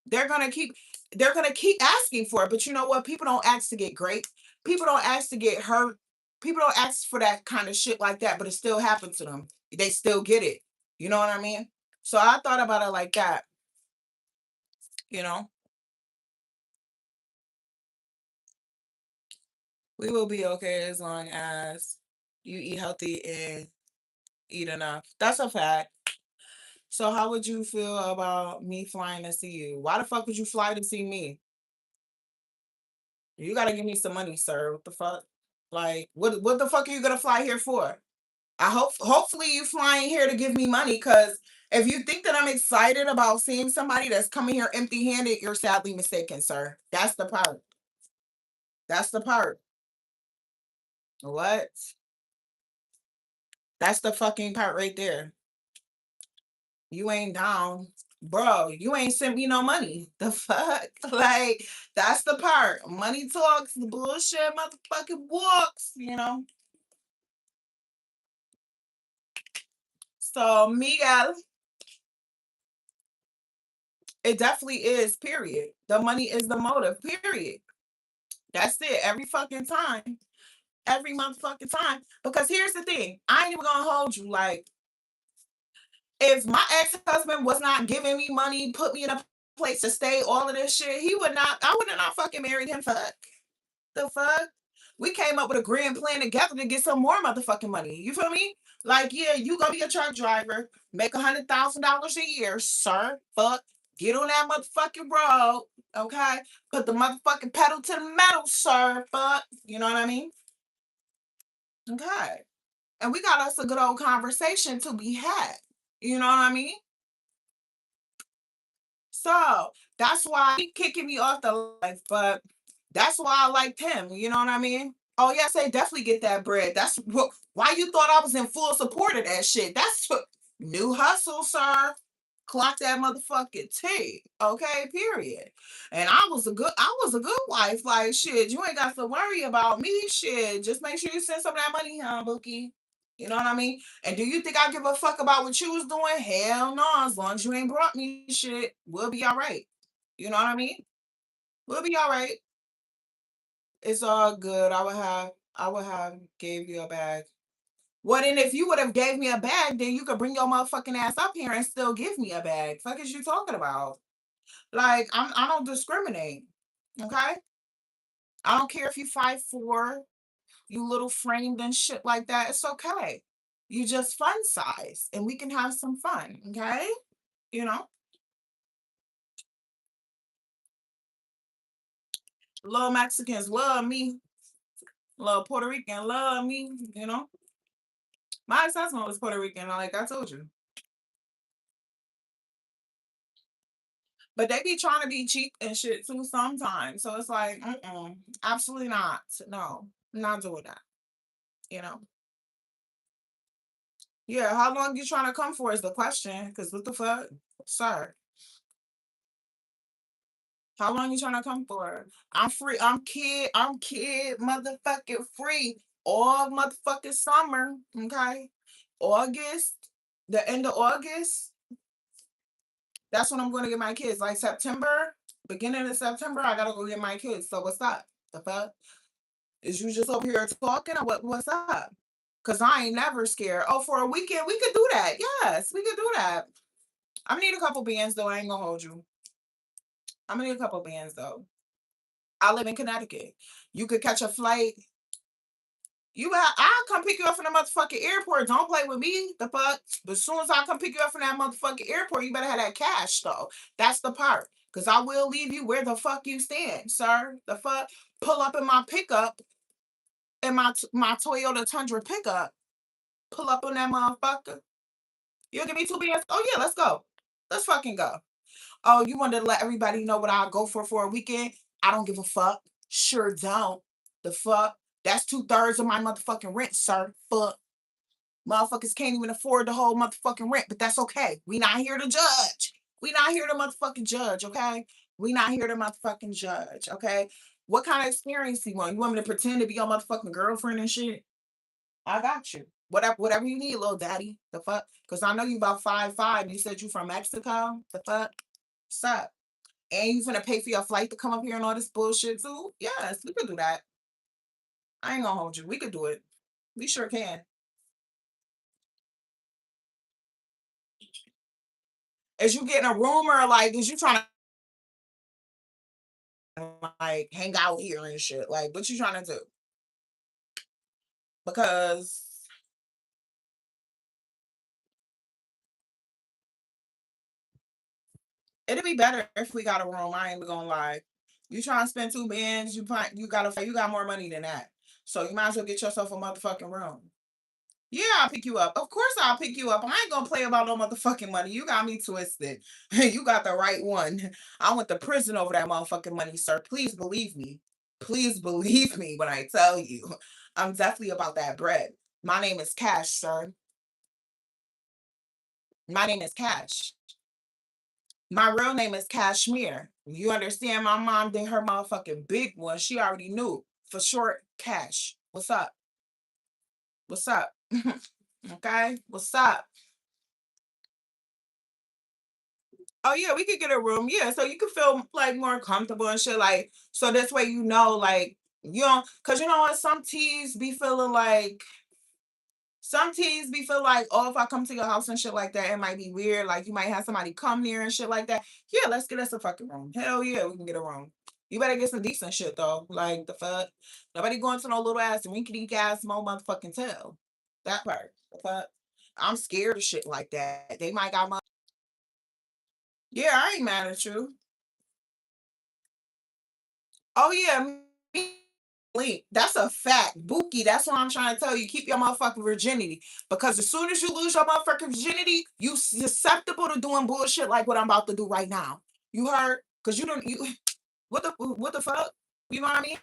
They're going to keep asking for it. But you know what? People don't ask to get great. People don't ask to get hurt. People don't ask for that kind of shit like that, but it still happens to them. They still get it. You know what I mean? So I thought about it like that, you know? We will be okay as long as you eat healthy and eat enough. That's a fact. So how would you feel about me flying to see you? Why the fuck would you fly to see me? You gotta give me some money, sir. What the fuck? Like, what the fuck are you gonna fly here for? Hopefully you flying here to give me money, because if you think that I'm excited about seeing somebody that's coming here empty-handed, you're sadly mistaken, sir. That's the part. That's the part. What? That's the fucking part right there. You ain't down. Bro, you ain't sent me no money. The fuck? Like, that's the part. Money talks, the bullshit motherfucking walks. So, Miguel, it definitely is, period. The money is the motive, period. That's it. Every fucking time. every motherfucking time. Because here's the thing, I ain't even gonna hold you. Like, if my ex-husband was not giving me money, put me in a place to stay, all of this shit, I would have not fucking married him. Fuck. The fuck? We came up with a grand plan together to get some more motherfucking money. You feel me? Like, yeah, you gonna be a truck driver, make $100,000 a year, sir. Fuck. Get on that motherfucking road, okay? Put the motherfucking pedal to the metal, sir. Fuck. You know what I mean? Okay. And we got us a good old conversation to be had. You know what I mean? So that's why he kicking me off the life, but that's why I liked him. You know what I mean? Oh yes, they definitely get that bread. That's what. Why you thought I was in full support of that shit? That's new hustle, sir. Clock that motherfucking T. Okay, period. And I was a good wife. Like shit, you ain't got to worry about me. Shit, just make sure you send some of that money, huh, Bookie? You know what I mean? And do you think I give a fuck about what you was doing? Hell no. As long as you ain't brought me shit, we'll be all right. You know what I mean? We'll be all right. It's all good. I would have gave you a bag. Well, then if you would have gave me a bag, then you could bring your motherfucking ass up here and still give me a bag. Fuck is you talking about? Like I don't discriminate. Okay? I don't care if you 5'4", you little framed and shit like that. It's okay. You just fun size and we can have some fun. Okay? You know? Little Mexicans love me. Little Puerto Rican love me, you know? My ex-husband was Puerto Rican, like I told you. But they be trying to be cheap and shit too sometimes. So it's like, absolutely not. No, I'm not doing that. You know. Yeah, how long you trying to come for is the question. Because what the fuck, sir? How long you trying to come for? I'm free. I'm kid. Motherfucking free. All motherfucking summer. Okay. August. The end of August. That's when I'm going to get my kids. Like September, beginning of September, I gotta go get my kids. So what's up? The fuck? Is you just over here talking or what's up? Cause I ain't never scared. Oh, for a weekend, we could do that. Yes, we could do that. I'm gonna need a couple bands though. I ain't gonna hold you. I'm gonna need a couple bands though. I live in Connecticut. You could catch a flight. I'll come pick you up from the motherfucking airport. Don't play with me. The fuck. But as soon as I come pick you up from that motherfucking airport, you better have that cash though. That's the part. Cause I will leave you where the fuck you stand, sir. The fuck. Pull up in my pickup, in my Toyota Tundra pickup. Pull up on that motherfucker. You'll give me two bands. Oh yeah, let's go. Let's fucking go. Oh, you wanted to let everybody know what I'll go for a weekend? I don't give a fuck. Sure don't. The fuck? That's 2/3 of my motherfucking rent, sir. Fuck. Motherfuckers can't even afford the whole motherfucking rent, but that's okay. We not here to judge. We not here to motherfucking judge, okay? We not here to motherfucking judge, okay? What kind of experience do you want? You want me to pretend to be your motherfucking girlfriend and shit? I got you. Whatever you need, little daddy. The fuck? Because I know you about 5'5". You said you from Mexico. The fuck? What's up? And you finna pay for your flight to come up here and all this bullshit too? Yes, we could do that. I ain't gonna hold you. We could do it. We sure can. Is you getting a room or like is you trying to like hang out here and shit? Like what you trying to do? Because it'd be better if we got a room. I ain't gonna lie. You trying to spend 2 bands, you got more money than that. So you might as well get yourself a motherfucking room. Yeah, I'll pick you up. Of course I'll pick you up. I ain't gonna play about no motherfucking money. You got me twisted. You got the right one. I went to prison over that motherfucking money, sir. Please believe me. Please believe me when I tell you. I'm definitely about that bread. My name is Cash, sir. My name is Cash. My real name is Cashmere. You understand? My mom did her motherfucking big one. She already knew. For short, Cash. What's up? What's up? Okay? What's up? Oh yeah, we could get a room. Yeah, so you could feel like more comfortable and shit. Like, so this way you know, like You know, cause you know what? Some teas be feeling like, oh, if I come to your house and shit like that, it might be weird. Like you might have somebody come near and shit like that. Yeah, let's get us a fucking room. Hell yeah, we can get a room. You better get some decent shit though. Like the fuck. Nobody going to no little ass rinky ass mo motherfucking tail. That part. The fuck. I'm scared of shit like that. They might got my. Yeah, I ain't mad at you. Oh yeah, me. Link. That's a fact. Bookie, that's what I'm trying to tell you. Keep your motherfucking virginity. Because as soon as you lose your motherfucking virginity, you susceptible to doing bullshit like what I'm about to do right now. You heard? Because you don't you what the fuck? You know what I mean?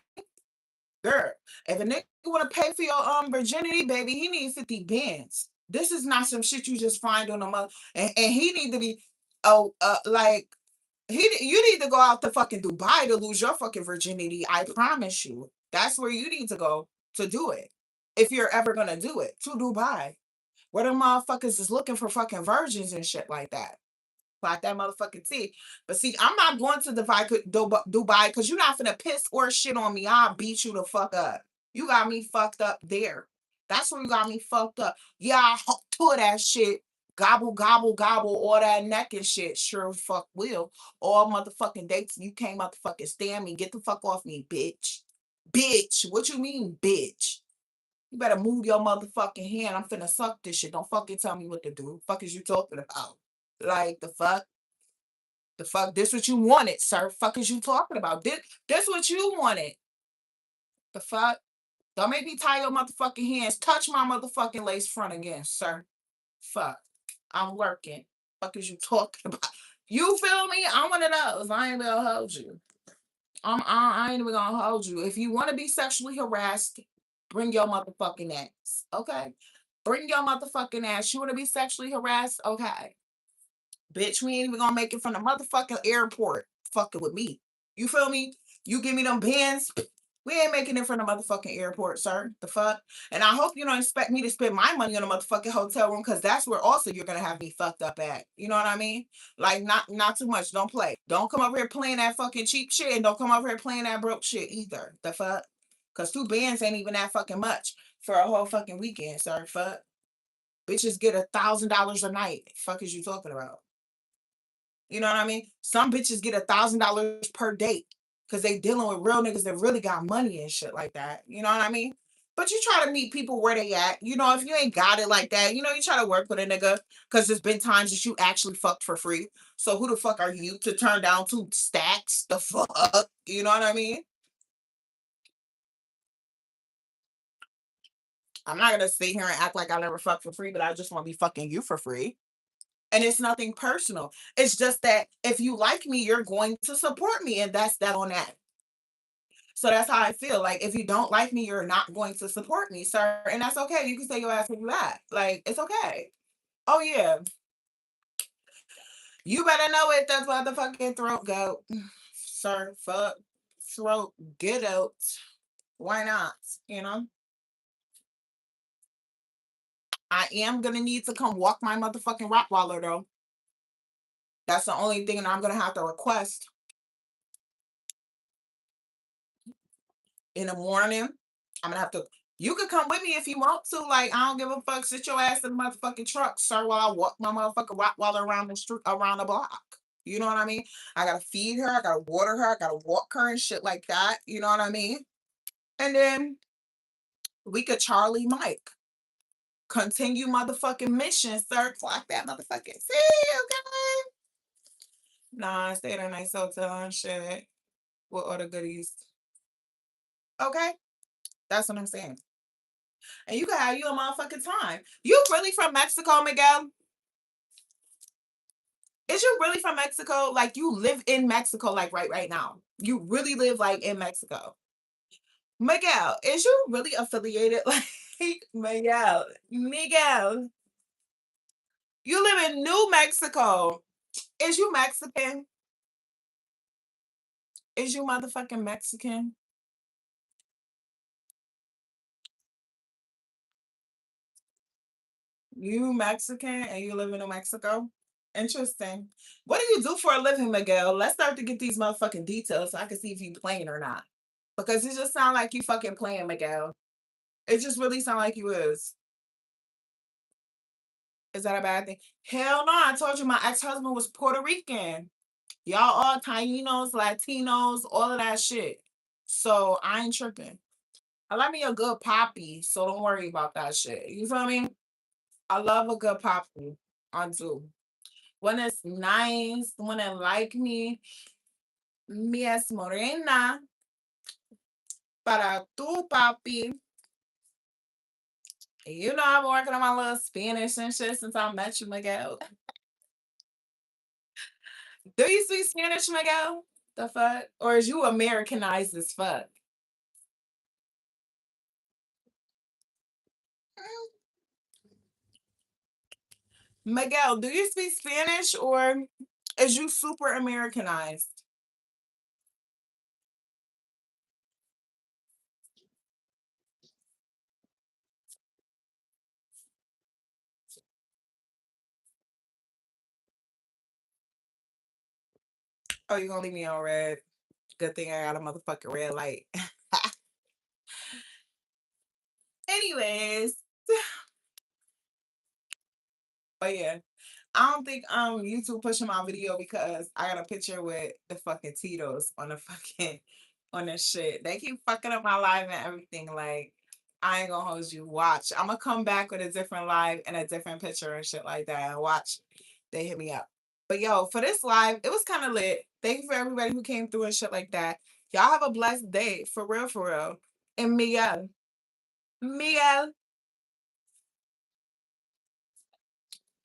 Girl, if a nigga wanna pay for your virginity, baby, he needs 50 bands. This is not some shit you just find on a mother and he need to be like you need to go out to fucking Dubai to lose your fucking virginity. I promise you. That's where you need to go to do it. If you're ever gonna do it, to Dubai. Where the motherfuckers is looking for fucking virgins and shit like that. Like that motherfucking tea. But see, I'm not going to Dubai because you're not finna piss or shit on me. I'll beat you the fuck up. You got me fucked up there. That's where you got me fucked up. Yeah, I tore that shit. Gobble, gobble, gobble, all that neck and shit. Sure fuck will. All motherfucking dates. You can't motherfucking stand me. Get the fuck off me, bitch. Bitch. What you mean, bitch? You better move your motherfucking hand. I'm finna suck this shit. Don't fucking tell me what to do. Fuck is you talking about? Like the fuck? The fuck? This what you wanted, sir. Fuck is you talking about? This what you wanted. The fuck? Don't make me tie your motherfucking hands. Touch my motherfucking lace front again, sir. Fuck. I'm working. Fuck is you talking about? You feel me? I'm one of those. I ain't gonna hold you. I ain't even gonna hold you. If you want to be sexually harassed, bring your motherfucking ass. Okay? Bring your motherfucking ass. You want to be sexually harassed? Okay. Bitch, we ain't even gonna make it from the motherfucking airport fucking with me. You feel me? You give me them bands. We ain't making it from the motherfucking airport, sir. The fuck? And I hope you don't expect me to spend my money on a motherfucking hotel room because that's where also you're gonna have me fucked up at. You know what I mean? Like not too much. Don't play. Don't come over here playing that fucking cheap shit and don't come over here playing that broke shit either. The fuck? Cause two bands ain't even that fucking much for a whole fucking weekend, sir. Fuck. Bitches get $1,000 a night. Fuck is you talking about? You know what I mean? Some bitches get $1,000 per date because they dealing with real niggas that really got money and shit like that. You know what I mean? But you try to meet people where they at. You know, if you ain't got it like that, you know, you try to work with a nigga because there's been times that you actually fucked for free. So who the fuck are you to turn down two stacks? The fuck? You know what I mean? I'm not gonna sit here and act like I never fucked for free, but I just want to be fucking you for free. And it's nothing personal. It's just that if you like me, you're going to support me, and that's that on that. So that's how I feel. Like if you don't like me, you're not going to support me, sir. And that's okay. You can say your ass where you at. Like it's okay. Oh yeah. You better know it. That's why the fucking throat go. Sir, fuck. Throat get out. Why not? You know? I am gonna need to come walk my motherfucking Rottweiler though. That's the only thing that I'm gonna have to request in the morning. I'm gonna have to. You could come with me if you want to. Like, I don't give a fuck. Sit your ass in the motherfucking truck, sir, while I walk my motherfucking Rottweiler around the street, around the block. You know what I mean? I gotta feed her. I gotta water her. I gotta walk her and shit like that. You know what I mean? And then we could Charlie Mike continue motherfucking mission, sir. Clock that motherfucking. See, okay? Nah, stay at a nice hotel and shit with all the goodies. Okay, that's what I'm saying. And you can have you a motherfucking time. You really from Mexico, Miguel? Is you really from Mexico? Like you live in Mexico, like right now. You really live like in Mexico. Miguel, is you really affiliated? Like Miguel, you live in New Mexico. Is you Mexican? Is you motherfucking Mexican? You Mexican and you live in New Mexico? Interesting. What do you do for a living, Miguel? Let's start to get these motherfucking details so I can see if you playing or not. Because it just sound like you fucking playing, Miguel. It just really sound like you is. Is that a bad thing? Hell no, I told you my ex-husband was Puerto Rican. Y'all all Tainos, Latinos, all of that shit. So I ain't tripping. I like me a good poppy, so don't worry about that shit. You feel me? I love a good poppy. I do. When it's nice, when it like me, mi es morena, para tu papi. You know I'm working on my little Spanish and shit since I met you, Miguel. Do you speak Spanish, Miguel? The fuck? Or is you Americanized as fuck? Miguel, do you speak Spanish or is you super Americanized? Oh, you gonna leave me on red? Good thing I got a motherfucking red light. Anyways, but yeah, I don't think YouTube pushing my video because I got a picture with the fucking Tito's on the fucking on the shit. They keep fucking up my live and everything. Like, I ain't gonna hold you. Watch. I'm gonna come back with a different live and a different picture and shit like that. And watch. They hit me up. But yo, for this live, it was kind of lit. Thank you for everybody who came through and shit like that. Y'all have a blessed day. For real, for real. And Miguel. Miguel,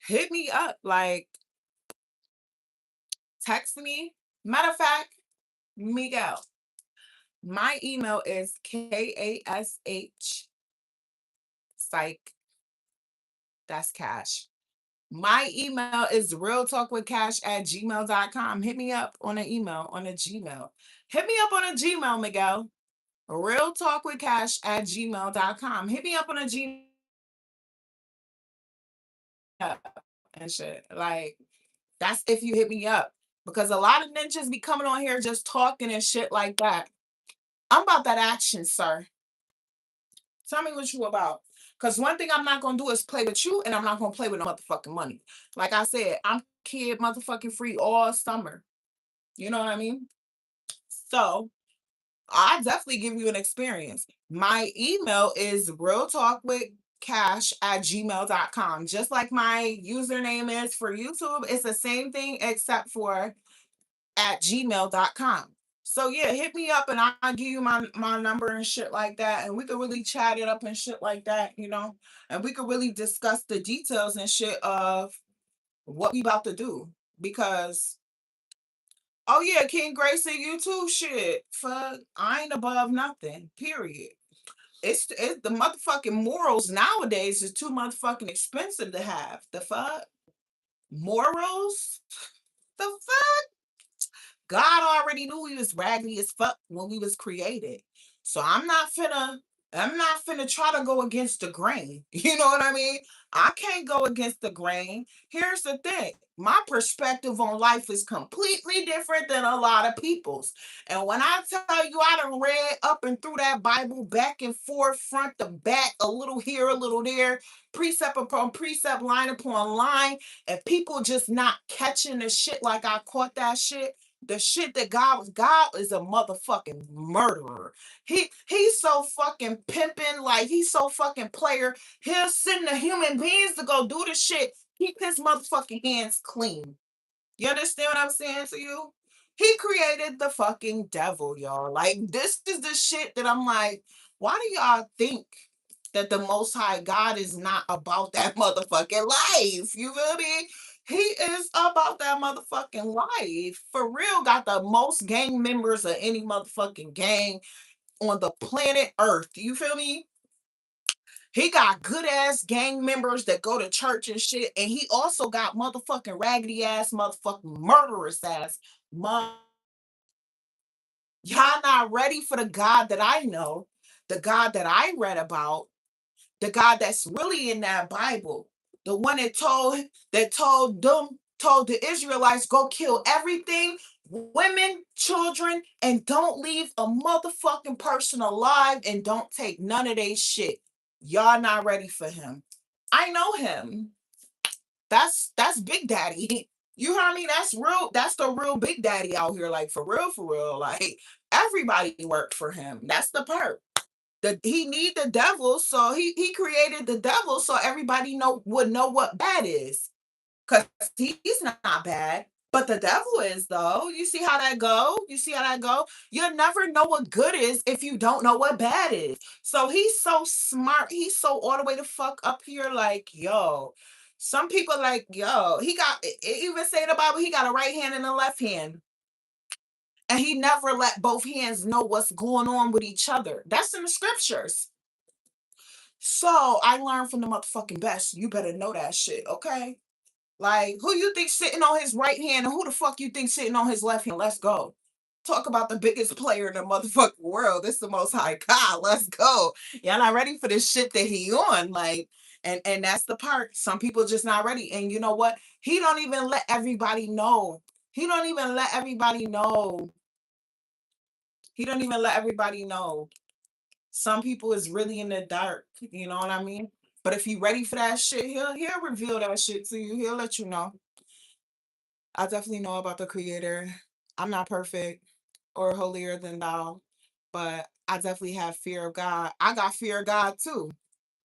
hit me up. Like, text me. Matter of fact, Miguel. My email is KASH psych. That's cash. My email is realtalkwithcash@gmail.com. Hit me up on an email on a Gmail. Hit me up on a Gmail, Miguel. Realtalkwithcash@gmail.com. Hit me up on a Gmail and shit. Like, that's if you hit me up. Because a lot of ninjas be coming on here just talking and shit like that. I'm about that action, sir. Tell me what you about. Because one thing I'm not gonna do is play with you, and I'm not gonna play with no motherfucking money. Like I said, I'm kid motherfucking free all summer. You know what I mean? So I definitely give you an experience. My email is realtalkwithcash@gmail.com. Just like my username is for YouTube, it's the same thing except for at gmail.com. So yeah, hit me up and I'll give you my number and shit like that. And we could really chat it up and shit like that, you know. And we could really discuss the details and shit of what we about to do. Because oh yeah, King Gracie, you too. Shit. Fuck. I ain't above nothing. Period. It's the motherfucking morals nowadays is too motherfucking expensive to have. The fuck? Morals? The fuck? God already knew we was raggedy as fuck when we was created. So I'm not finna try to go against the grain. You know what I mean? I can't go against the grain. Here's the thing. My perspective on life is completely different than a lot of people's. And when I tell you I done read up and through that Bible back and forth, front to back, a little here, a little there, precept upon precept, line upon line, and people just not catching the shit like I caught that shit, the shit that God is a motherfucking murderer. He's so fucking pimping, like he's so fucking player. He'll send the human beings to go do the shit. Keep his motherfucking hands clean. You understand what I'm saying to you? He created the fucking devil, y'all. Like, this is the shit that I'm like, why do y'all think that the Most High God is not about that motherfucking life? You feel me? He is about that motherfucking life. For real, got the most gang members of any motherfucking gang on the planet Earth. You feel me? He got good ass gang members that go to church and shit. And he also got motherfucking raggedy ass, motherfucking murderous ass. Y'all not ready for the God that I know, the God that I read about, the God that's really in that Bible, the one that told them told the Israelites, go kill everything, women, children, and don't leave a motherfucking person alive and don't take none of their shit. Y'all not ready for him. I know him. That's Big Daddy. You heard me? That's real. That's the real Big Daddy out here. Like for real, for real. Like everybody worked for him. That's the part. He need the devil, so he created the devil so everybody would know what bad is. Cause he's not bad, but the devil is though. You see how that go? You see how that go? You'll never know what good is if you don't know what bad is. So he's so smart. He's so all the way the fuck up here. Like yo, some people like yo. He got it even say in the Bible he got a right hand and a left hand. And he never let both hands know what's going on with each other. That's in the scriptures. So I learned from the motherfucking best. You better know that shit, okay? Like, who you think sitting on his right hand and who the fuck you think sitting on his left hand? Let's go. Talk about the biggest player in the motherfucking world. This is the most high God. Let's go. Y'all not ready for this shit that he on. Like, and that's the part. Some people just not ready. And you know what? He don't even let everybody know. He don't even let everybody know. He don't even let everybody know. Some people is really in the dark. You know what I mean? But if you ready for that shit, he'll reveal that shit to you. He'll let you know. I definitely know about the creator. I'm not perfect or holier than thou, but I definitely have fear of God. I got fear of God too.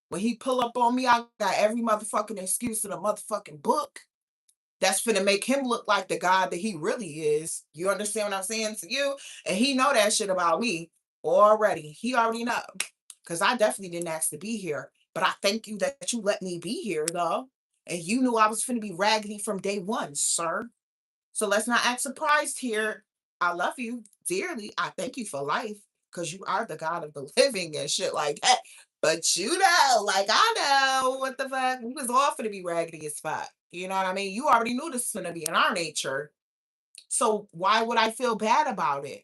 When he pull up on me, I got every motherfucking excuse in the motherfucking book. That's finna make him look like the God that he really is. You understand what I'm saying to you? And he know that shit about me already. He already know. Because I definitely didn't ask to be here. But I thank you that you let me be here, though. And you knew I was finna be raggedy from day one, sir. So let's not act surprised here. I love you dearly. I thank you for life because you are the God of the living and shit like that. But you know, like I know what the fuck. We was all finna be raggedy as fuck. You know what I mean? You already knew this was finna be in our nature. So why would I feel bad about it?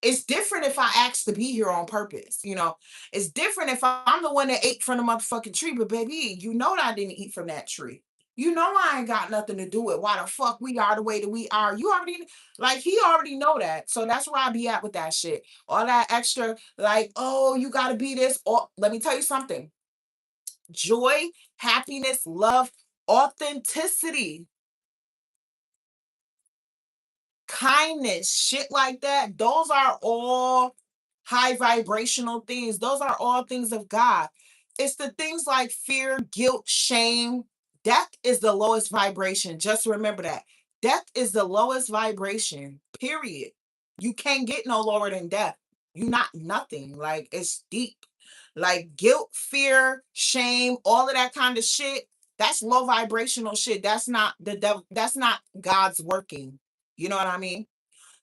It's different if I asked to be here on purpose, you know. It's different if I'm the one that ate from the motherfucking tree, but baby, you know that I didn't eat from that tree. You know I ain't got nothing to do with why the fuck we are the way that we are. You already like he already know that. So that's where I be at with that shit. All that extra, like, oh, you gotta be this. Or let me tell you something. Joy, happiness, love, authenticity, kindness, shit like that. Those are all high vibrational things. Those are all things of God. It's the things like fear, guilt, shame. Death is the lowest vibration. Just remember that. Death is the lowest vibration, period. You can't get no lower than death. You're not nothing. Like, it's deep. Like, guilt, fear, shame, all of that kind of shit. That's low vibrational shit. That's not the devil. That's not God's working. You know what I mean?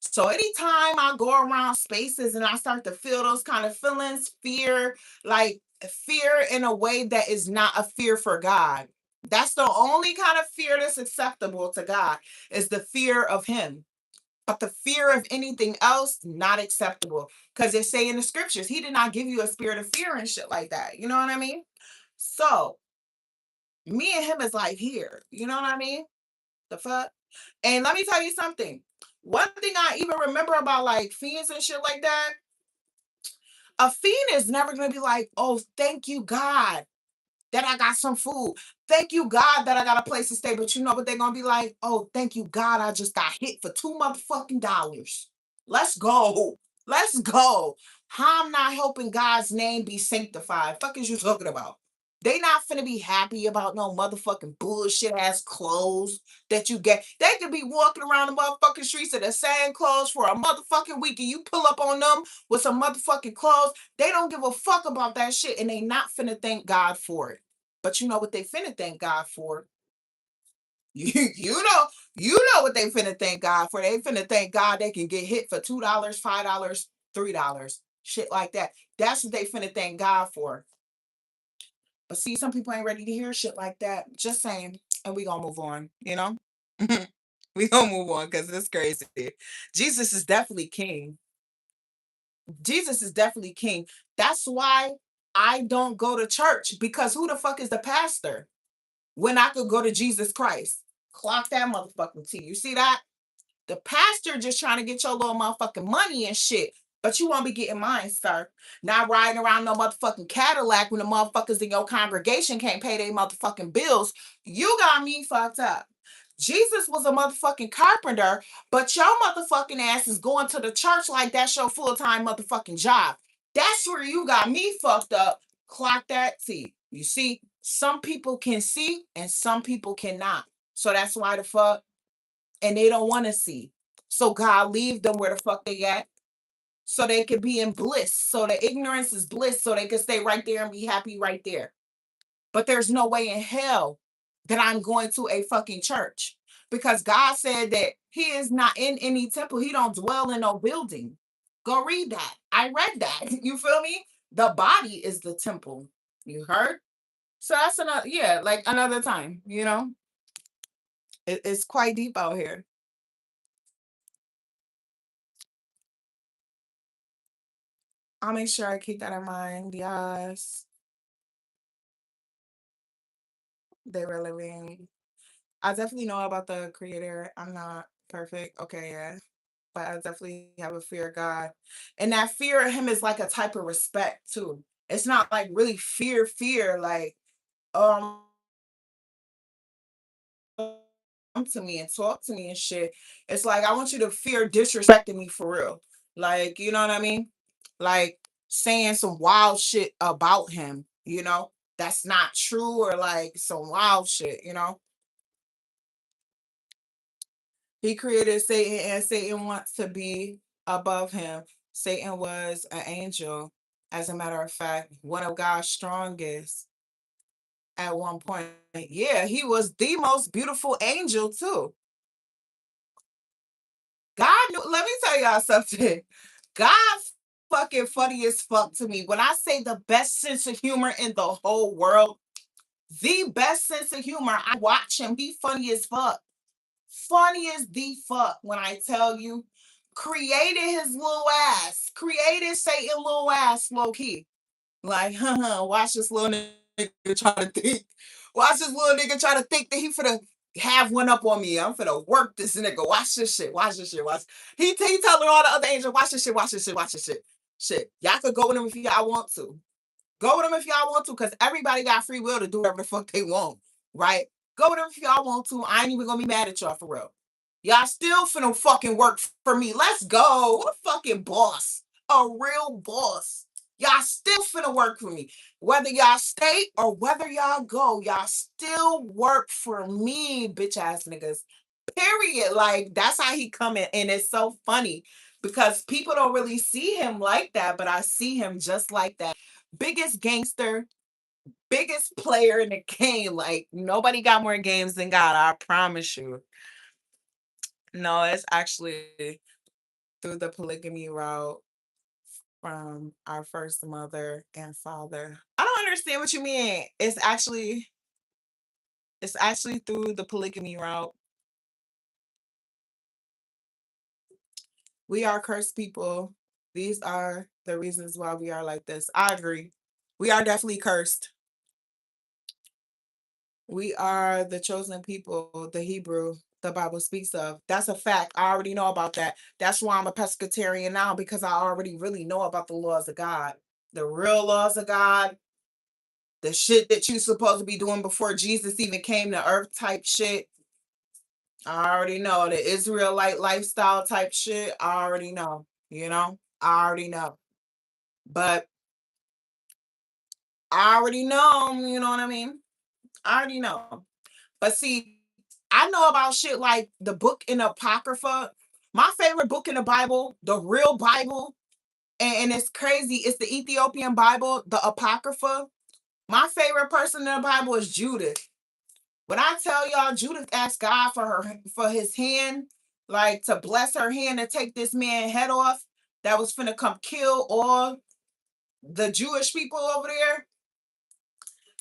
So anytime I go around spaces and I start to feel those kind of feelings, fear, like fear in a way that is not a fear for God. That's the only kind of fear that's acceptable to God is the fear of him. But the fear of anything else, not acceptable. Because they say in the scriptures, he did not give you a spirit of fear and shit like that. You know what I mean? So me and him is like here. You know what I mean? The fuck? And let me tell you something. One thing I even remember about like fiends and shit like that, a fiend is never gonna be like, oh, thank you, God, that I got some food. Thank you, God, that I got a place to stay. But you know what they're gonna be like? Oh, thank you, God, I just got hit for $2 motherfucking. Let's go. Let's go. How I'm not helping God's name be sanctified? Fuck is you talking about? They not finna be happy about no motherfucking bullshit ass clothes that you get. They could be walking around the motherfucking streets in the same clothes for a motherfucking week and you pull up on them with some motherfucking clothes. They don't give a fuck about that shit and they not finna thank God for it. But you know what they finna thank God for? You know what they finna thank God for. They finna thank God they can get hit for $2, $5, $3, shit like that. That's what they finna thank God for. But see, some people ain't ready to hear shit like that. Just saying. And we gonna move on, you know? We gonna move on because it's crazy. Jesus is definitely king. Jesus is definitely king. That's why I don't go to church because who the fuck is the pastor when I could go to Jesus Christ? Clock that motherfucking T. You see that? The pastor just trying to get your little motherfucking money and shit. But you won't be getting mine, sir. Not riding around no motherfucking Cadillac when the motherfuckers in your congregation can't pay their motherfucking bills. You got me fucked up. Jesus was a motherfucking carpenter, but your motherfucking ass is going to the church like that's your full-time motherfucking job. That's where you got me fucked up. Clock that T. You see, some people can see and some people cannot. So that's why the fuck, and they don't want to see. So God leave them where the fuck they at, so they could be in bliss. So the ignorance is bliss, so they could stay right there and be happy right there. But there's no way in hell that I'm going to a fucking church, because God said that he is not in any temple. He don't dwell in no building. Go read that. I read that. You feel me? The body is the temple. You heard? So that's another, yeah, like another time, it's quite deep out here. I'll make sure I keep that in mind. Yes, they were living. I definitely know about the creator. I'm not perfect. Okay, yeah. But I definitely have a fear of God. And that fear of him is like a type of respect too. It's not like really fear, like, um, come to me and talk to me and shit. It's like I want you to fear disrespecting me for real. Like, you know what I mean? Like saying some wild shit about him, that's not true, or like some wild shit. He created Satan and Satan wants to be above him. Satan was an angel, as a matter of fact, one of God's strongest at one point. Yeah, he was the most beautiful angel too. God knew, let me tell y'all something. God's fucking funny as fuck to me. When I say the best sense of humor in the whole world, the best sense of humor, I watch him. He funny as fuck. Funny as the fuck when I tell you. Created his little ass. Created Satan little ass low key. Like, watch this little nigga try to think. Watch this little nigga try to think that he finna have one up on me. I'm finna work this nigga. Watch this shit. Watch this shit. Watch. He telling all the other angels, watch this shit. Watch this shit. Watch this shit. Shit. Y'all could go with him if y'all want to. Go with them if y'all want to, because everybody got free will to do whatever the fuck they want, right? Go with them if y'all want to. I ain't even gonna be mad at y'all for real. Y'all still finna fucking work for me. Let's go. What a fucking boss. A real boss. Y'all still finna work for me. Whether y'all stay or whether y'all go, y'all still work for me, bitch ass niggas. Period. Like, that's how he coming. And it's so funny because people don't really see him like that, but I see him just like that. Biggest gangster, biggest player in the game. Like, nobody got more games than God, I promise you. No, it's actually through the polygamy route from our first mother and father. I don't understand what you mean. It's actually through the polygamy route. We are cursed people. These are the reasons why we are like this. I agree. We are definitely cursed. We are the chosen people, the Hebrew the Bible speaks of. That's a fact. I already know about that. That's why I'm a pescatarian now, because I already really know about the laws of God. The real laws of God, the shit that you supposed to be doing before Jesus even came to earth type shit. I already know the Israelite lifestyle type shit. I already know. I already know. But I already know, you know what I mean? I already know. But see, I know about shit like the book in Apocrypha. My favorite book in the Bible, the real Bible, and it's crazy. It's the Ethiopian Bible, the Apocrypha. My favorite person in the Bible is Judith. When I tell y'all, Judith asked God for his hand, like to bless her hand to take this man's head off that was finna come kill all the Jewish people over there.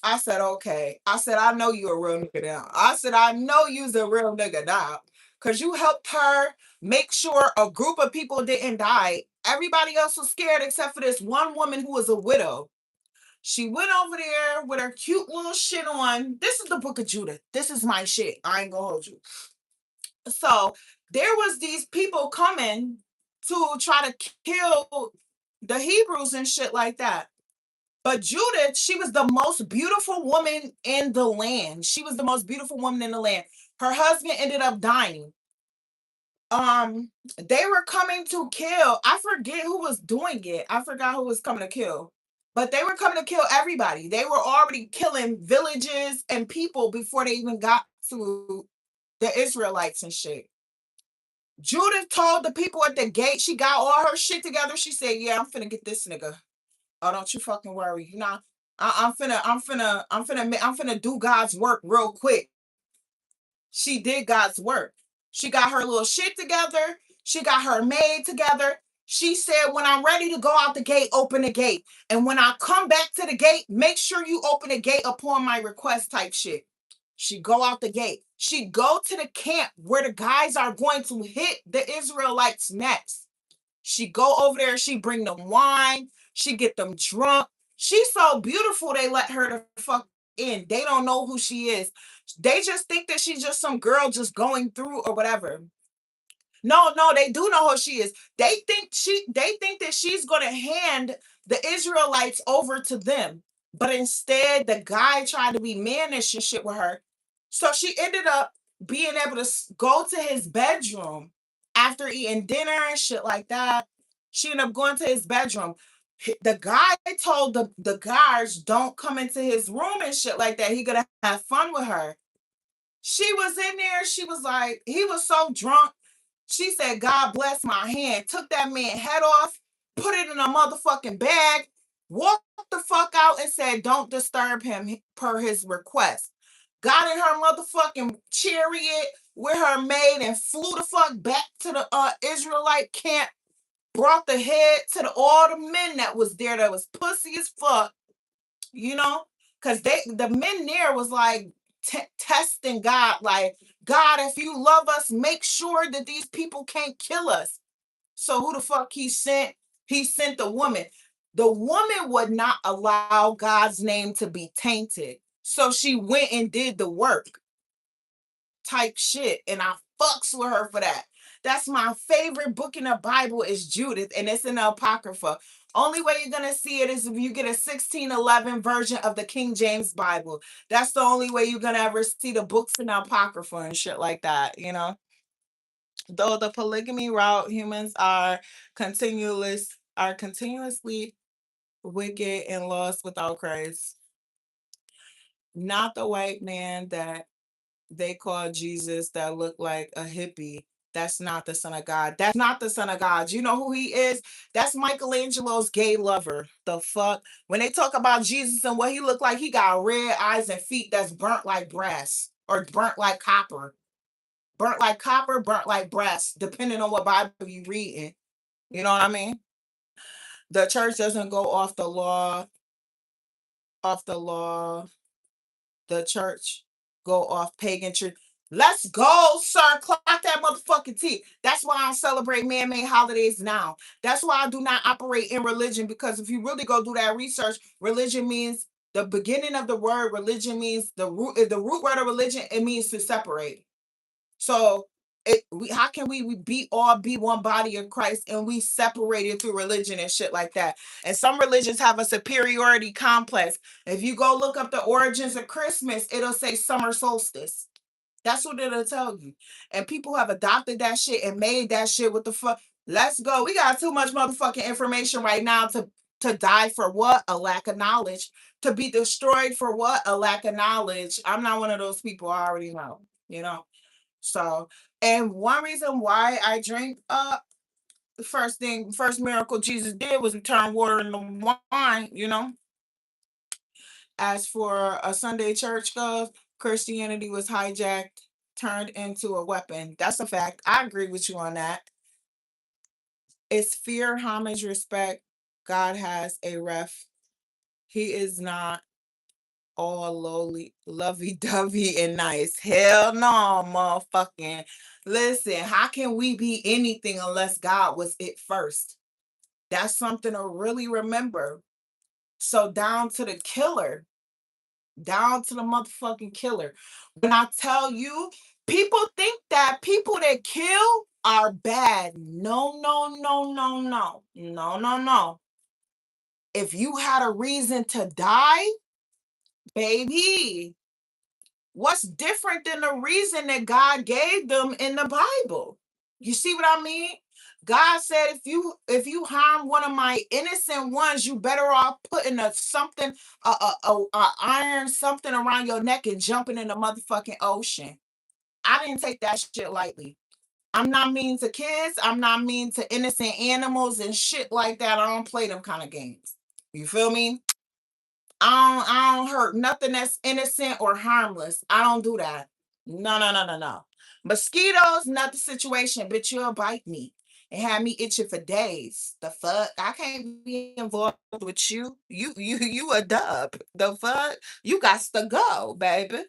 I said, okay. I said, I know you a real nigga now. I said, I know you's a real nigga now. Cause you helped her make sure a group of people didn't die. Everybody else was scared except for this one woman who was a widow. She went over there with her cute little shit on. This is the book of Judith. This is my shit. I ain't gonna hold you. So there was these people coming to try to kill the Hebrews and shit like that. But Judith, she was the most beautiful woman in the land. She was the most beautiful woman in the land. Her husband ended up dying. They were coming to kill. I forget who was doing it. I forgot who was coming to kill. But they were coming to kill everybody. They were already killing villages and people before they even got to the Israelites and shit. Judith told the people at the gate, she got all her shit together. She said, "Yeah, I'm finna get this nigga. Oh, don't you fucking worry. You know, I'm finna do God's work real quick." She did God's work. She got her little shit together. She got her maid together. She said, "When I'm ready to go out the gate, open the gate. And when I come back to the gate, make sure you open the gate upon my request," type shit. She go out the gate. She go to the camp where the guys are going to hit the Israelites next. She go over there. She bring them wine. She get them drunk. She's so beautiful. They let her the fuck in. They don't know who she is. They just think that she's just some girl just going through or whatever. No, they do know who she is. They think that she's gonna hand the Israelites over to them. But instead, the guy tried to be mannish and shit with her. So she ended up being able to go to his bedroom after eating dinner and shit like that. She ended up going to his bedroom. The guy told the guards, "Don't come into his room and shit like that. He gonna have fun with her." She was in there. She was like, he was so drunk. She said, "God bless my hand." Took that man head off, put it in a motherfucking bag, walked the fuck out and said, "Don't disturb him per his request." Got in her motherfucking chariot with her maid and flew the fuck back to the Israelite camp. Brought the head to all the men that was there that was pussy as fuck, you know, because the men there was like testing God, like, "God, if you love us, make sure that these people can't kill us." So who the fuck he sent? He sent the woman. The woman would not allow God's name to be tainted. So she went and did the work type shit. And I fucks with her for that. That's my favorite book in the Bible is Judith, and it's in the Apocrypha. Only way you're gonna see it is if you get a 1611 version of the King James Bible. That's the only way you're gonna ever see the books in the Apocrypha and shit like that, you know. Though the polygamy route, humans continuously wicked and lost without Christ. Not the white man that they call Jesus that looked like a hippie. That's not the Son of God. That's not the Son of God. You know who he is? That's Michelangelo's gay lover. The fuck? When they talk about Jesus and what he looked like, he got red eyes and feet that's burnt like brass or burnt like copper. Burnt like copper, burnt like brass, depending on what Bible you reading. You know what I mean? The church doesn't go off the law. The church go off pagan church. Let's go, sir. Clock that motherfucking T. That's why I celebrate man-made holidays now. That's why I do not operate in religion, because if you really go do that research, religion means the beginning of the word religion means the root word of religion, it means to separate. So how can we be one body of Christ and we separated through religion and shit like that? And some religions have a superiority complex. If you go look up the origins of Christmas, it'll say summer solstice. That's what it'll tell you. And people have adopted that shit and made that shit. What the fuck? Let's go. We got too much motherfucking information right now to die for what? A lack of knowledge. To be destroyed for what? A lack of knowledge. I'm not one of those people. I already know, you know. So, and one reason why I drink the first miracle Jesus did was turn water into wine, you know. As for a Sunday church goes, Christianity was hijacked, turned into a weapon. That's a fact. I agree with you on that. It's fear, homage, respect. God has a ref. He is not all lowly, lovey-dovey, and nice. Hell no, motherfucking. Listen, how can we be anything unless God was it first? That's something to really remember. So down to the killer, down to the motherfucking killer. When I tell you, people think that people that kill are bad. No, no, no, no, no, no, no, no. If you had a reason to die, baby, what's different than the reason that God gave them in the Bible? You see what I mean? God said, if you harm one of my innocent ones, you better off putting a something, a iron something around your neck and jumping in the motherfucking ocean. I didn't take that shit lightly. I'm not mean to kids. I'm not mean to innocent animals and shit like that. I don't play them kind of games. You feel me? I don't hurt nothing that's innocent or harmless. I don't do that. No, no, no, no, no. Mosquitoes, not the situation. Bitch, you'll bite me and have me itching for days. The fuck? I can't be involved with you. You a dub. The fuck? You got to go, baby.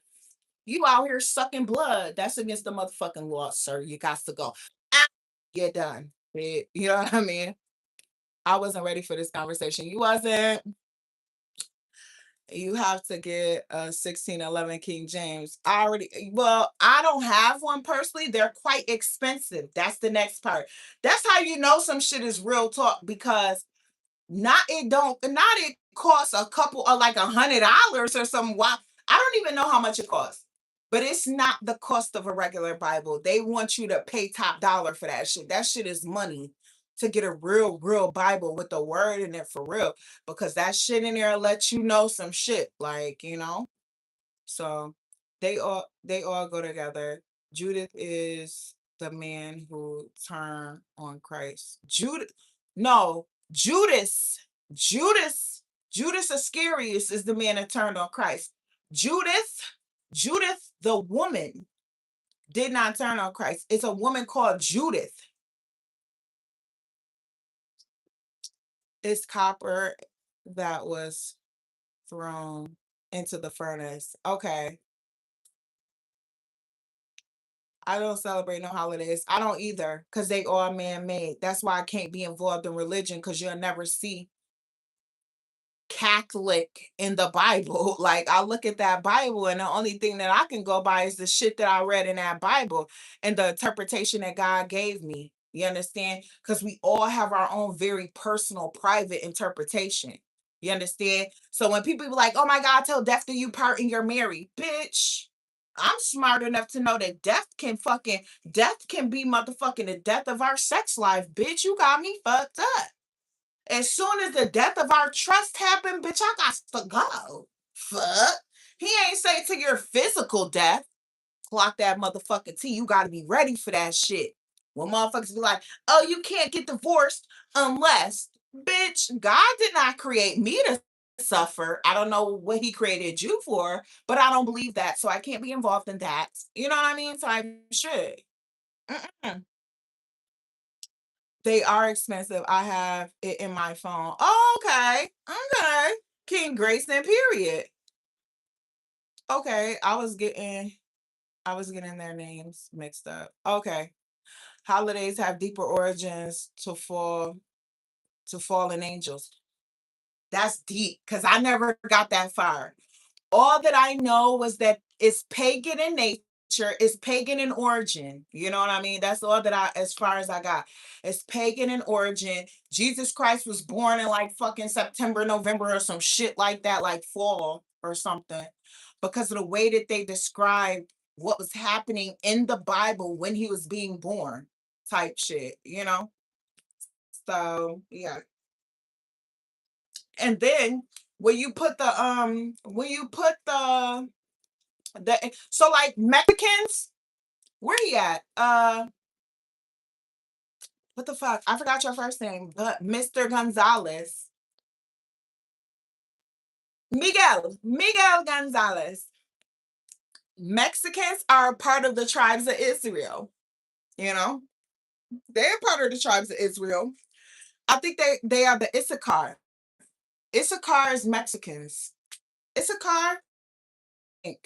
You out here sucking blood. That's against the motherfucking law, sir. You got to go. Ah, you're done. You know what I mean? I wasn't ready for this conversation. You wasn't. You have to get a 1611 King James. Well, I don't have one personally. They're quite expensive. That's the next part. That's how you know some shit is real talk because not it costs a couple or like $100 or something. Wow. I don't even know how much it costs. But it's not the cost of a regular Bible. They want you to pay top dollar for that shit. That shit is money to get a real Bible with the word in it for real. Because that shit in there lets you know some shit. Like, So they all go together. Judith is the man who turned on Christ. Judas Iscariot is the man that turned on Christ. Judith, the woman, did not turn on Christ. It's a woman called Judith. It's copper that was thrown into the furnace. Okay. I don't celebrate no holidays. I don't either, because they all man-made. That's why I can't be involved in religion, because you'll never see Catholic in the Bible. Like I look at that Bible and the only thing that I can go by is the shit that I read in that Bible and the interpretation that God gave me. You understand? Because we all have our own very personal, private interpretation. You understand? So when people be like, oh my God, till death do you part and you're married. Bitch, I'm smart enough to know that death can be motherfucking the death of our sex life. Bitch, you got me fucked up. As soon as the death of our trust happened, bitch, I got to go. Fuck. He ain't say to your physical death. Clock that motherfucking T. You gotta be ready for that shit. When motherfuckers be like, oh, you can't get divorced unless, bitch, God did not create me to suffer. I don't know what he created you for, but I don't believe that. So I can't be involved in that. You know what I mean? So I should. Mm-mm. They are expensive. I have it in my phone. Oh, okay. Okay. King Grayson, period. Okay. I was getting their names mixed up. Okay. Holidays have deeper origins to fallen angels. That's deep because I never got that far. All that I know was that it's pagan in nature, it's pagan in origin. You know what I mean? That's all that as far as I got. It's pagan in origin. Jesus Christ was born in like fucking September, November, or some shit like that, like fall or something, because of the way that they described what was happening in the Bible when he was being born, type shit. So yeah. And then when you put the so like Mexicans, where he at? What the fuck? I forgot your first name, but Mr. Gonzalez. Miguel Gonzalez. Mexicans are a part of the tribes of Israel. You know, they're part of the tribes of Israel. I think they are the Issachar. Issachar is Mexicans. Issachar, Inc.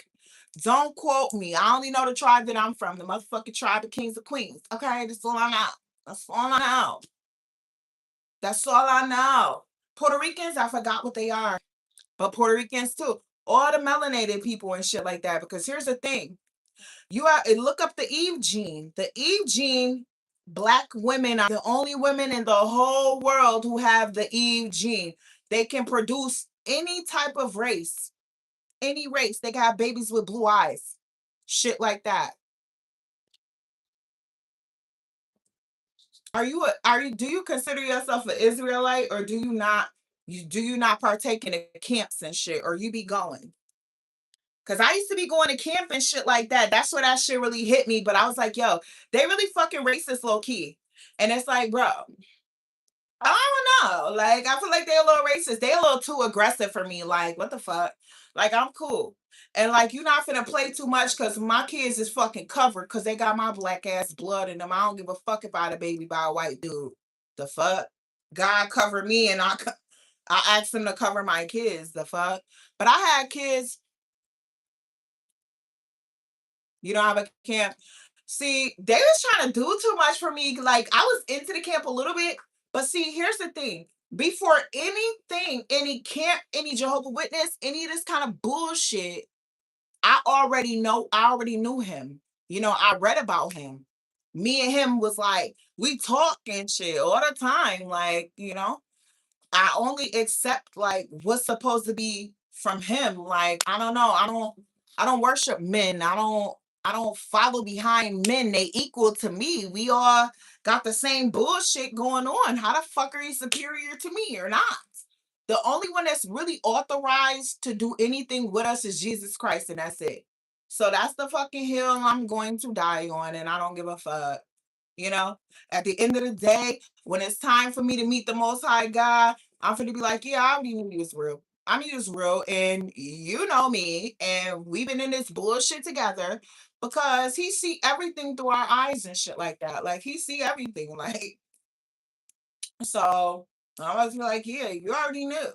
Don't quote me. I only know the tribe that I'm from, the motherfucking tribe of kings and queens. Okay, that's all I know. That's all I know. That's all I know. Puerto Ricans, I forgot what they are, but Puerto Ricans too. All the melanated people and shit like that. Because here's the thing. Look up the Eve gene. The Eve gene, black women are the only women in the whole world who have the Eve gene. They can produce any type of race, any race. They can have babies with blue eyes, shit like that. Do you consider yourself an Israelite, or do you not partake in the camps and shit, or you be going? Cause I used to be going to camp and shit like that. That's where that shit really hit me. But I was like, yo, they really fucking racist low key. And it's like, bro, I don't know. Like, I feel like they're a little racist. They a little too aggressive for me. Like, what the fuck? Like, I'm cool. And like, you're not finna play too much because my kids is fucking covered because they got my black ass blood in them. I don't give a fuck if I had a baby by a white dude. The fuck? God covered me and I asked him to cover my kids. The fuck? But I had kids. You don't have a camp. See, they was trying to do too much for me. Like, I was into the camp a little bit, but see, here's the thing. Before anything, any camp, any Jehovah Witness, any of this kind of bullshit, I already knew him. You know, I read about him. Me and him was like, we talk and shit all the time. Like, you know, I only accept like what's supposed to be from him. Like, I don't know. I don't worship men. I don't follow behind men. They equal to me. We all got the same bullshit going on. How the fuck are you superior to me or not? The only one that's really authorized to do anything with us is Jesus Christ, and that's it. So that's the fucking hill I'm going to die on, and I don't give a fuck. You know, at the end of the day, when it's time for me to meet the Most High God, I'm going to be like, yeah, I already knew he was real. I knew he was real, and you know me, and we've been in this bullshit together because he see everything through our eyes and shit like that. Like he see everything, like so. I was like, yeah, you already knew.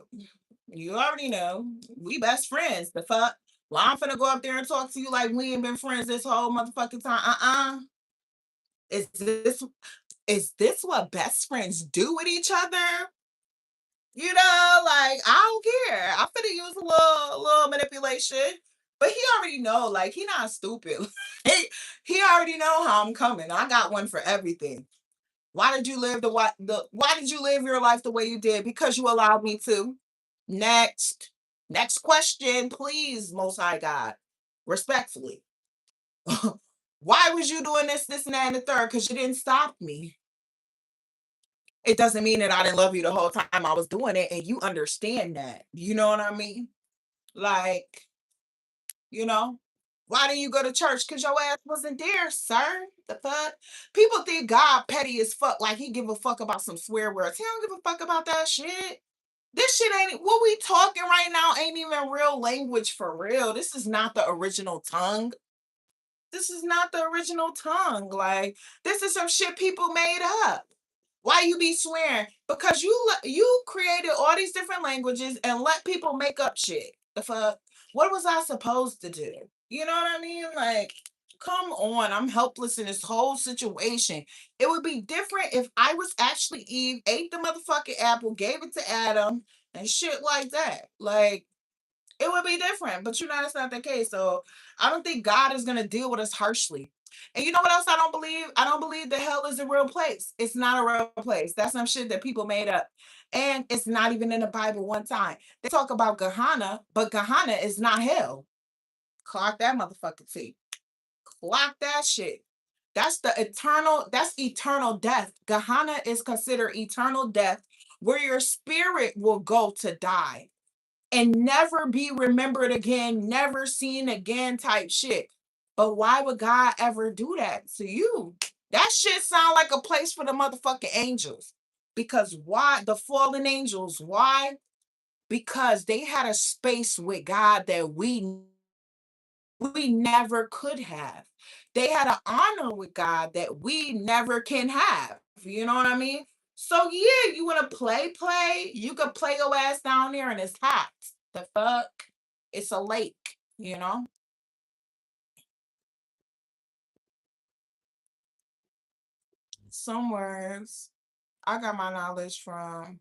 You already know. We best friends. The fuck. Well, I'm finna go up there and talk to you like we ain't been friends this whole motherfucking time. Is this is this what best friends do with each other? You know, like I don't care. I'm finna use a little manipulation. But he already know, like he not stupid. He already know how I'm coming. I got one for everything. Why did you live why did you live your life the way you did? Because you allowed me to. Next. Next question, please, most high God. Respectfully. Why was you doing this, and that, and the third? Because you didn't stop me. It doesn't mean that I didn't love you the whole time I was doing it, and you understand that. You know what I mean? Like, you know, why didn't you go to church? Because your ass wasn't there, sir. The fuck? People think God petty as fuck, like he give a fuck about some swear words. He don't give a fuck about that shit. This shit ain't what we talking right now, ain't even real language for real. This is not the original tongue. This is not the original tongue. Like, this is some shit people made up. Why you be swearing? Because you created all these different languages and let people make up shit. The fuck? What was I supposed to do? You know what I mean? Like, come on. I'm helpless in this whole situation. It would be different if I was actually Eve, ate the motherfucking apple, gave it to Adam, and shit like that. Like, it would be different, but you know that's not the case. So I don't think God is gonna deal with us harshly. And you know what else I don't believe? I don't believe that hell is a real place. It's not a real place. That's some shit that people made up. And it's not even in the Bible one time. They talk about Gehenna, but Gehenna is not hell. Clock that motherfucker T. Clock that shit. That's eternal death. Gehenna is considered eternal death where your spirit will go to die and never be remembered again, never seen again type shit. But why would God ever do that to you? That shit sound like a place for the motherfucking angels. Because why? The fallen angels. Why? Because they had a space with God that we never could have. They had an honor with God that we never can have. You know what I mean? So yeah, you want to play, you could play your ass down there and it's hot. The fuck? It's a lake, you know? Some words I got my knowledge from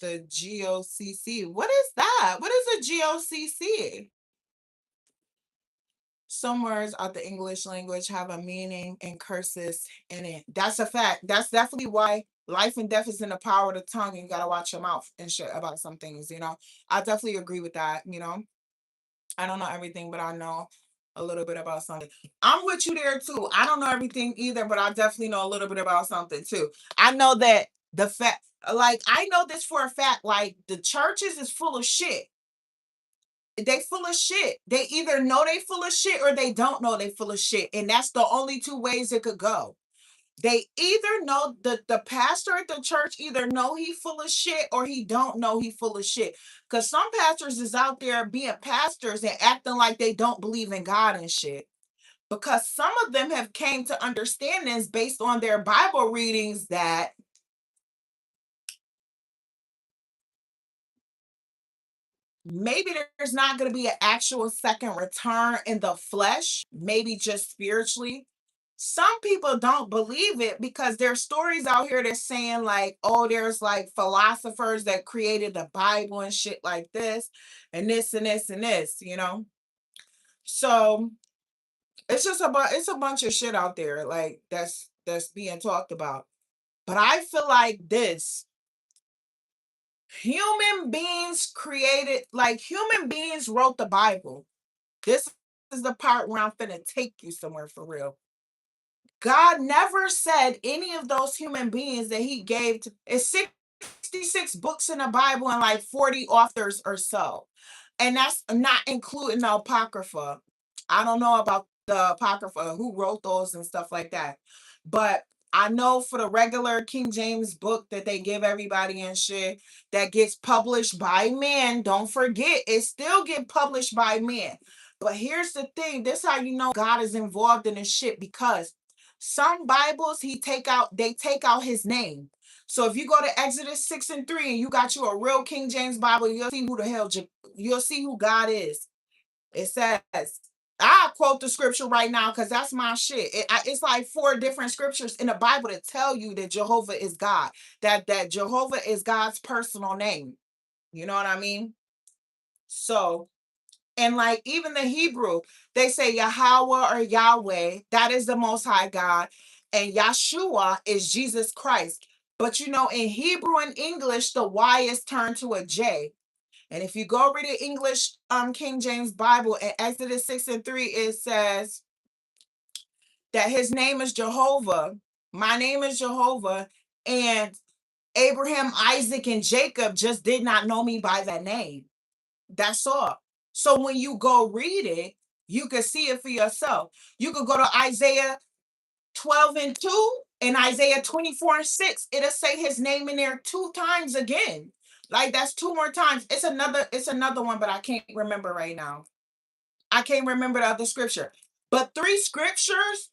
The GOCC. What is that? What is a GOCC? Some words of the English language have a meaning and curses in it. That's a fact. That's definitely why life and death is in the power of the tongue. And you gotta watch your mouth and shit about some things, you know. I definitely agree with that, you know. I don't know everything, but I know a little bit about something. I'm with you there too. I don't know everything either, but I definitely know a little bit about something too. I know that the fact, like, I know this for a fact, like, the churches is full of shit. They full of shit. They either know they full of shit or they don't know they full of shit. And that's the only two ways it could go. They either know the pastor at the church either know he full of shit or he don't know he full of shit. Because some pastors is out there being pastors and acting like they don't believe in God and shit. Because some of them have came to understand this based on their Bible readings that maybe there's not going to be an actual second return in the flesh, maybe just spiritually. Some people don't believe it because there's stories out here that's saying, like, oh, there's like philosophers that created the Bible and shit like this and this and this and this, you know. So it's just about, it's a bunch of shit out there like that's being talked about. But I feel like this, human beings created, like, human beings wrote the Bible. This is the part where I'm finna take you somewhere for real. God never said any of those human beings that he gave to, it's 66 books in the Bible and like 40 authors or so. And that's not including the Apocrypha. I don't know about the Apocrypha, who wrote those and stuff like that. But I know for the regular King James book that they give everybody and shit that gets published by men, don't forget, it still get published by men. But here's the thing, this is how you know God is involved in this shit, because some Bibles they take out his name. So if you go to Exodus 6 and 3 and you got you a real King James Bible, you'll see who the hell, you'll see who God is. It says, I quote the scripture right now because that's my shit. It's like 4 different scriptures in the Bible that tell you that Jehovah is God, that Jehovah is God's personal name. You know what I mean? So, and like even the Hebrew, they say Yahweh or Yahweh, that is the Most High God, and Yahshua is Jesus Christ. But you know, in Hebrew and English, the Y is turned to a J. And if you go read the English King James Bible in Exodus 6 and 3, it says that his name is Jehovah. My name is Jehovah. And Abraham, Isaac, and Jacob just did not know me by that name. That's all. So when you go read it, you can see it for yourself. You could go to Isaiah 12 and 2 and Isaiah 24 and 6. It'll say his name in there 2 times again. Like, that's 2 more times. It's another one, but I can't remember right now. I can't remember the other scripture. But 3 scriptures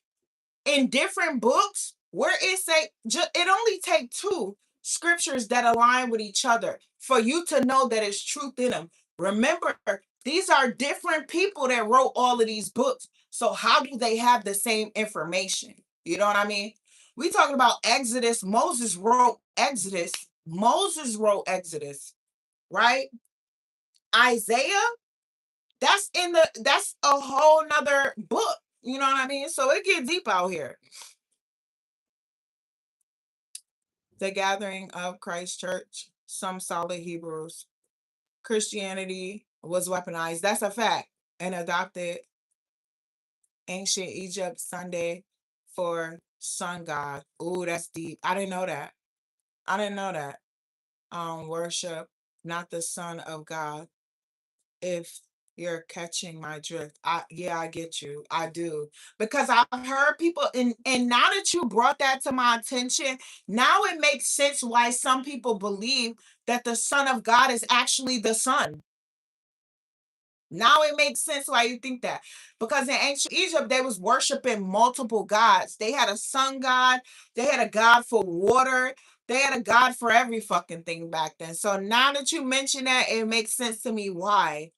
in different books where it say, it only take 2 scriptures that align with each other for you to know that it's truth in them. Remember, these are different people that wrote all of these books. So how do they have the same information? You know what I mean? We talking about Exodus. Moses wrote Exodus. Right? Isaiah, that's a whole nother book. You know what I mean? So it gets deep out here. The gathering of Christ Church, some solid Hebrews. Christianity was weaponized. That's a fact. And adopted ancient Egypt Sunday for sun god. Ooh, that's deep. I didn't know that. I didn't know that. Worship, not the Son of God. If you're catching my drift. I get you. I do. Because I've heard people, and now that you brought that to my attention, now it makes sense why some people believe that the Son of God is actually the Son. Now it makes sense why you think that. Because in ancient Egypt, they was worshiping multiple gods. They had a sun god, they had a god for water, they had a god for every fucking thing back then. So now that you mention that, it makes sense to me why,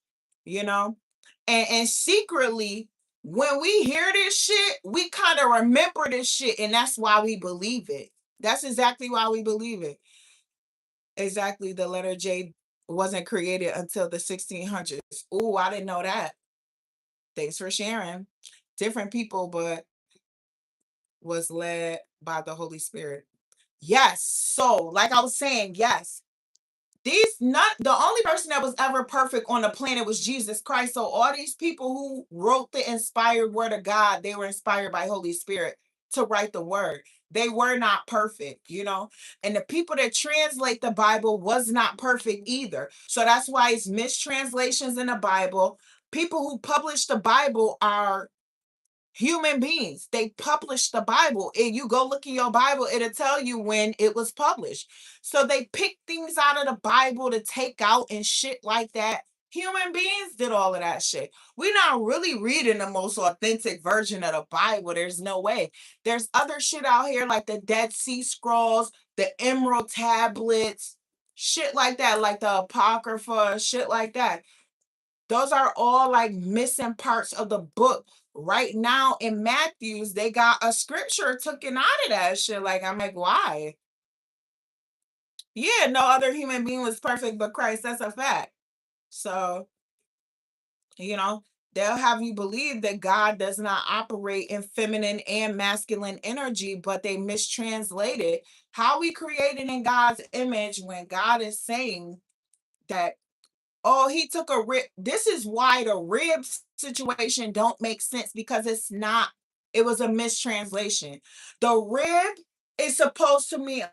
you know? And secretly, when we hear this shit, we kind of remember this shit, and that's why we believe it. That's exactly why we believe it. Exactly. The letter J wasn't created until the 1600s. Ooh, I didn't know that. Thanks for sharing. Different people, but was led by the Holy Spirit. Yes. So, like I was saying, yes. These not the only person that was ever perfect on the planet was Jesus Christ. So all these people who wrote the inspired word of God, they were inspired by Holy Spirit to write the word. They were not perfect, you know. And the people that translate the Bible was not perfect either. So that's why it's mistranslations in the Bible. People who publish the Bible are human beings. They published the Bible. And you go look in your Bible, it'll tell you when it was published. So they pick things out of the Bible to take out and shit like that. Human beings did all of that shit. We're not really reading the most authentic version of the Bible. There's no way. There's other shit out here like the Dead Sea Scrolls, the Emerald Tablets, shit like that, like the Apocrypha, shit like that. Those are all like missing parts of the book. Right now in Matthews, they got a scripture taken out of that shit. Like, I'm like, why? Yeah, no other human being was perfect but Christ. That's a fact. So, you know, they'll have you believe that God does not operate in feminine and masculine energy, but they mistranslate it. How we created in God's image when God is saying that, oh, he took a rib. This is why the rib situation don't make sense, because it's not, it was a mistranslation. The rib is supposed to mean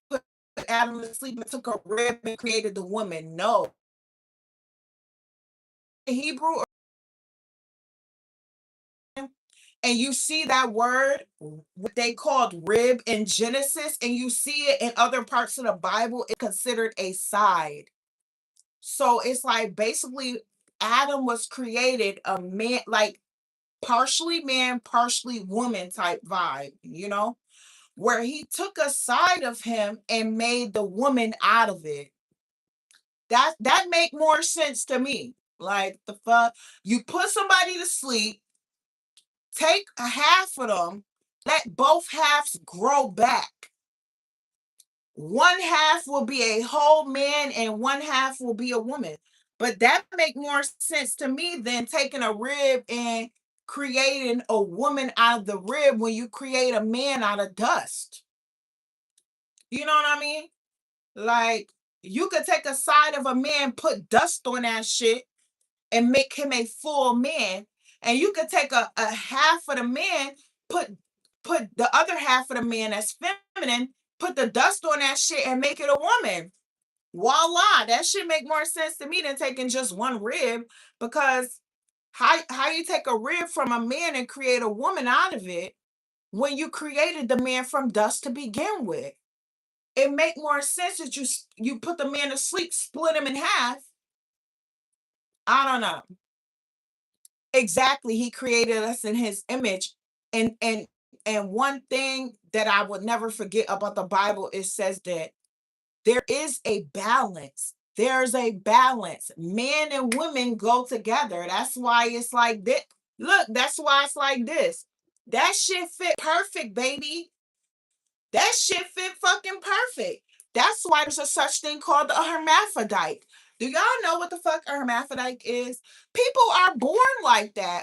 put Adam to sleep and took a rib and created the woman. No. In Hebrew, and you see that word, what they called rib in Genesis, and you see it in other parts of the Bible, it's considered a side. So it's like basically Adam was created a man, like partially man, partially woman type vibe, you know, where he took a side of him and made the woman out of it. That make more sense to me. Like the fuck, you put somebody to sleep, take a half of them, let both halves grow back. One half will be a whole man and one half will be a woman. But that make more sense to me than taking a rib and creating a woman out of the rib when you create a man out of dust. You know what I mean? Like, you could take a side of a man, put dust on that shit, and make him a full man. And you could take a half of the man, put the other half of the man that's feminine, put the dust on that shit and make it a woman. Voila, that should make more sense to me than taking just one rib, because how you take a rib from a man and create a woman out of it when you created the man from dust to begin with? It make more sense that you put the man to sleep, split him in half. I don't know. Exactly, he created us in his image. And one thing that I would never forget about the Bible, it says that there is a balance. There's a balance. Men and women go together. That's why it's like this. Look, that's why it's like this. That shit fit perfect, baby. That shit fit fucking perfect. That's why there's a such thing called a hermaphrodite. Do y'all know what the fuck a hermaphrodite is? People are born like that.